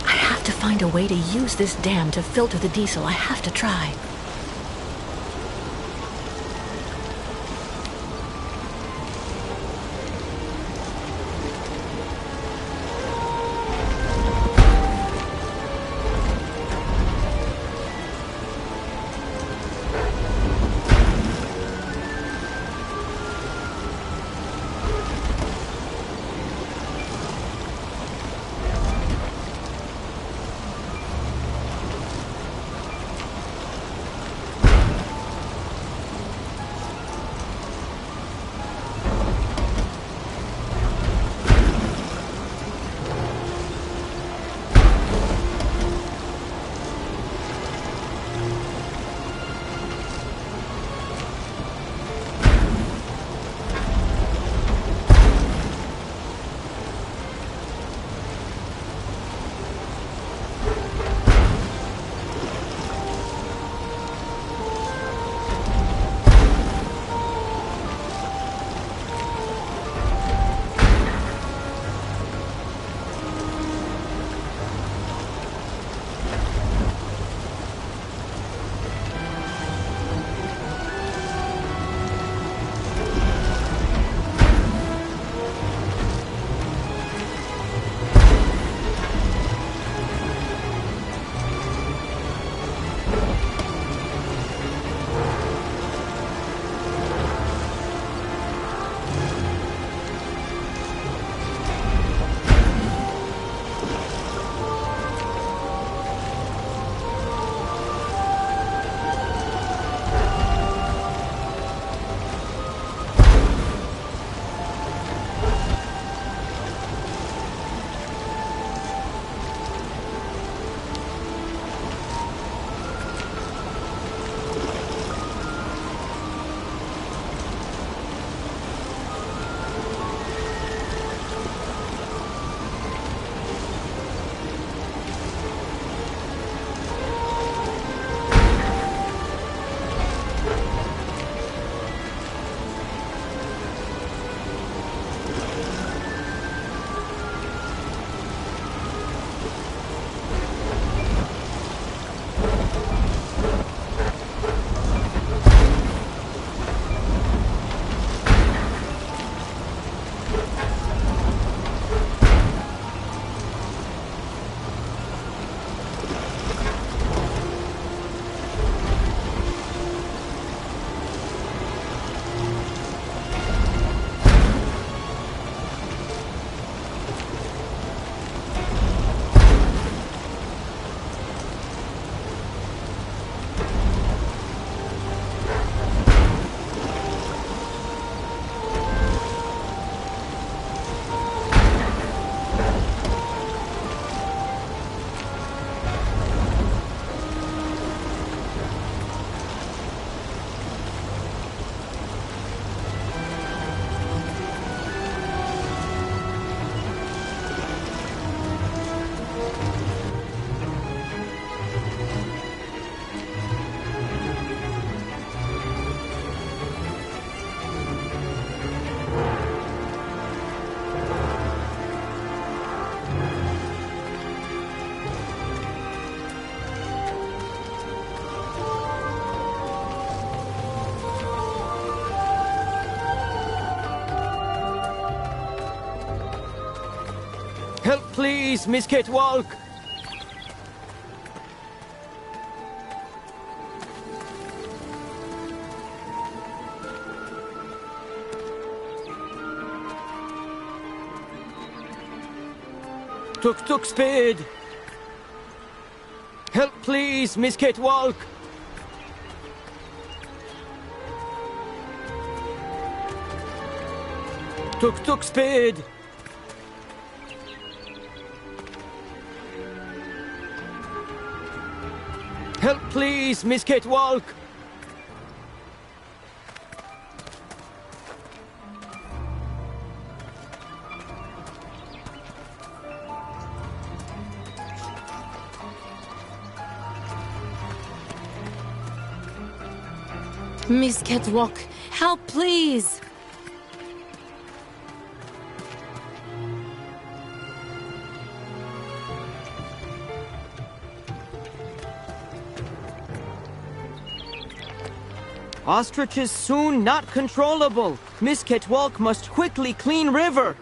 I have to find a way to use this dam to filter the diesel. I have to try. Help, please, Miss Kate Walk! Tuk-tuk speed! Help, please, Miss Kate Walk! Tuk-tuk speed! Help, please, Miss Kate Walk! Miss Catwalk, help please! Ostriches soon not controllable. Miss Catwalk must quickly clean river.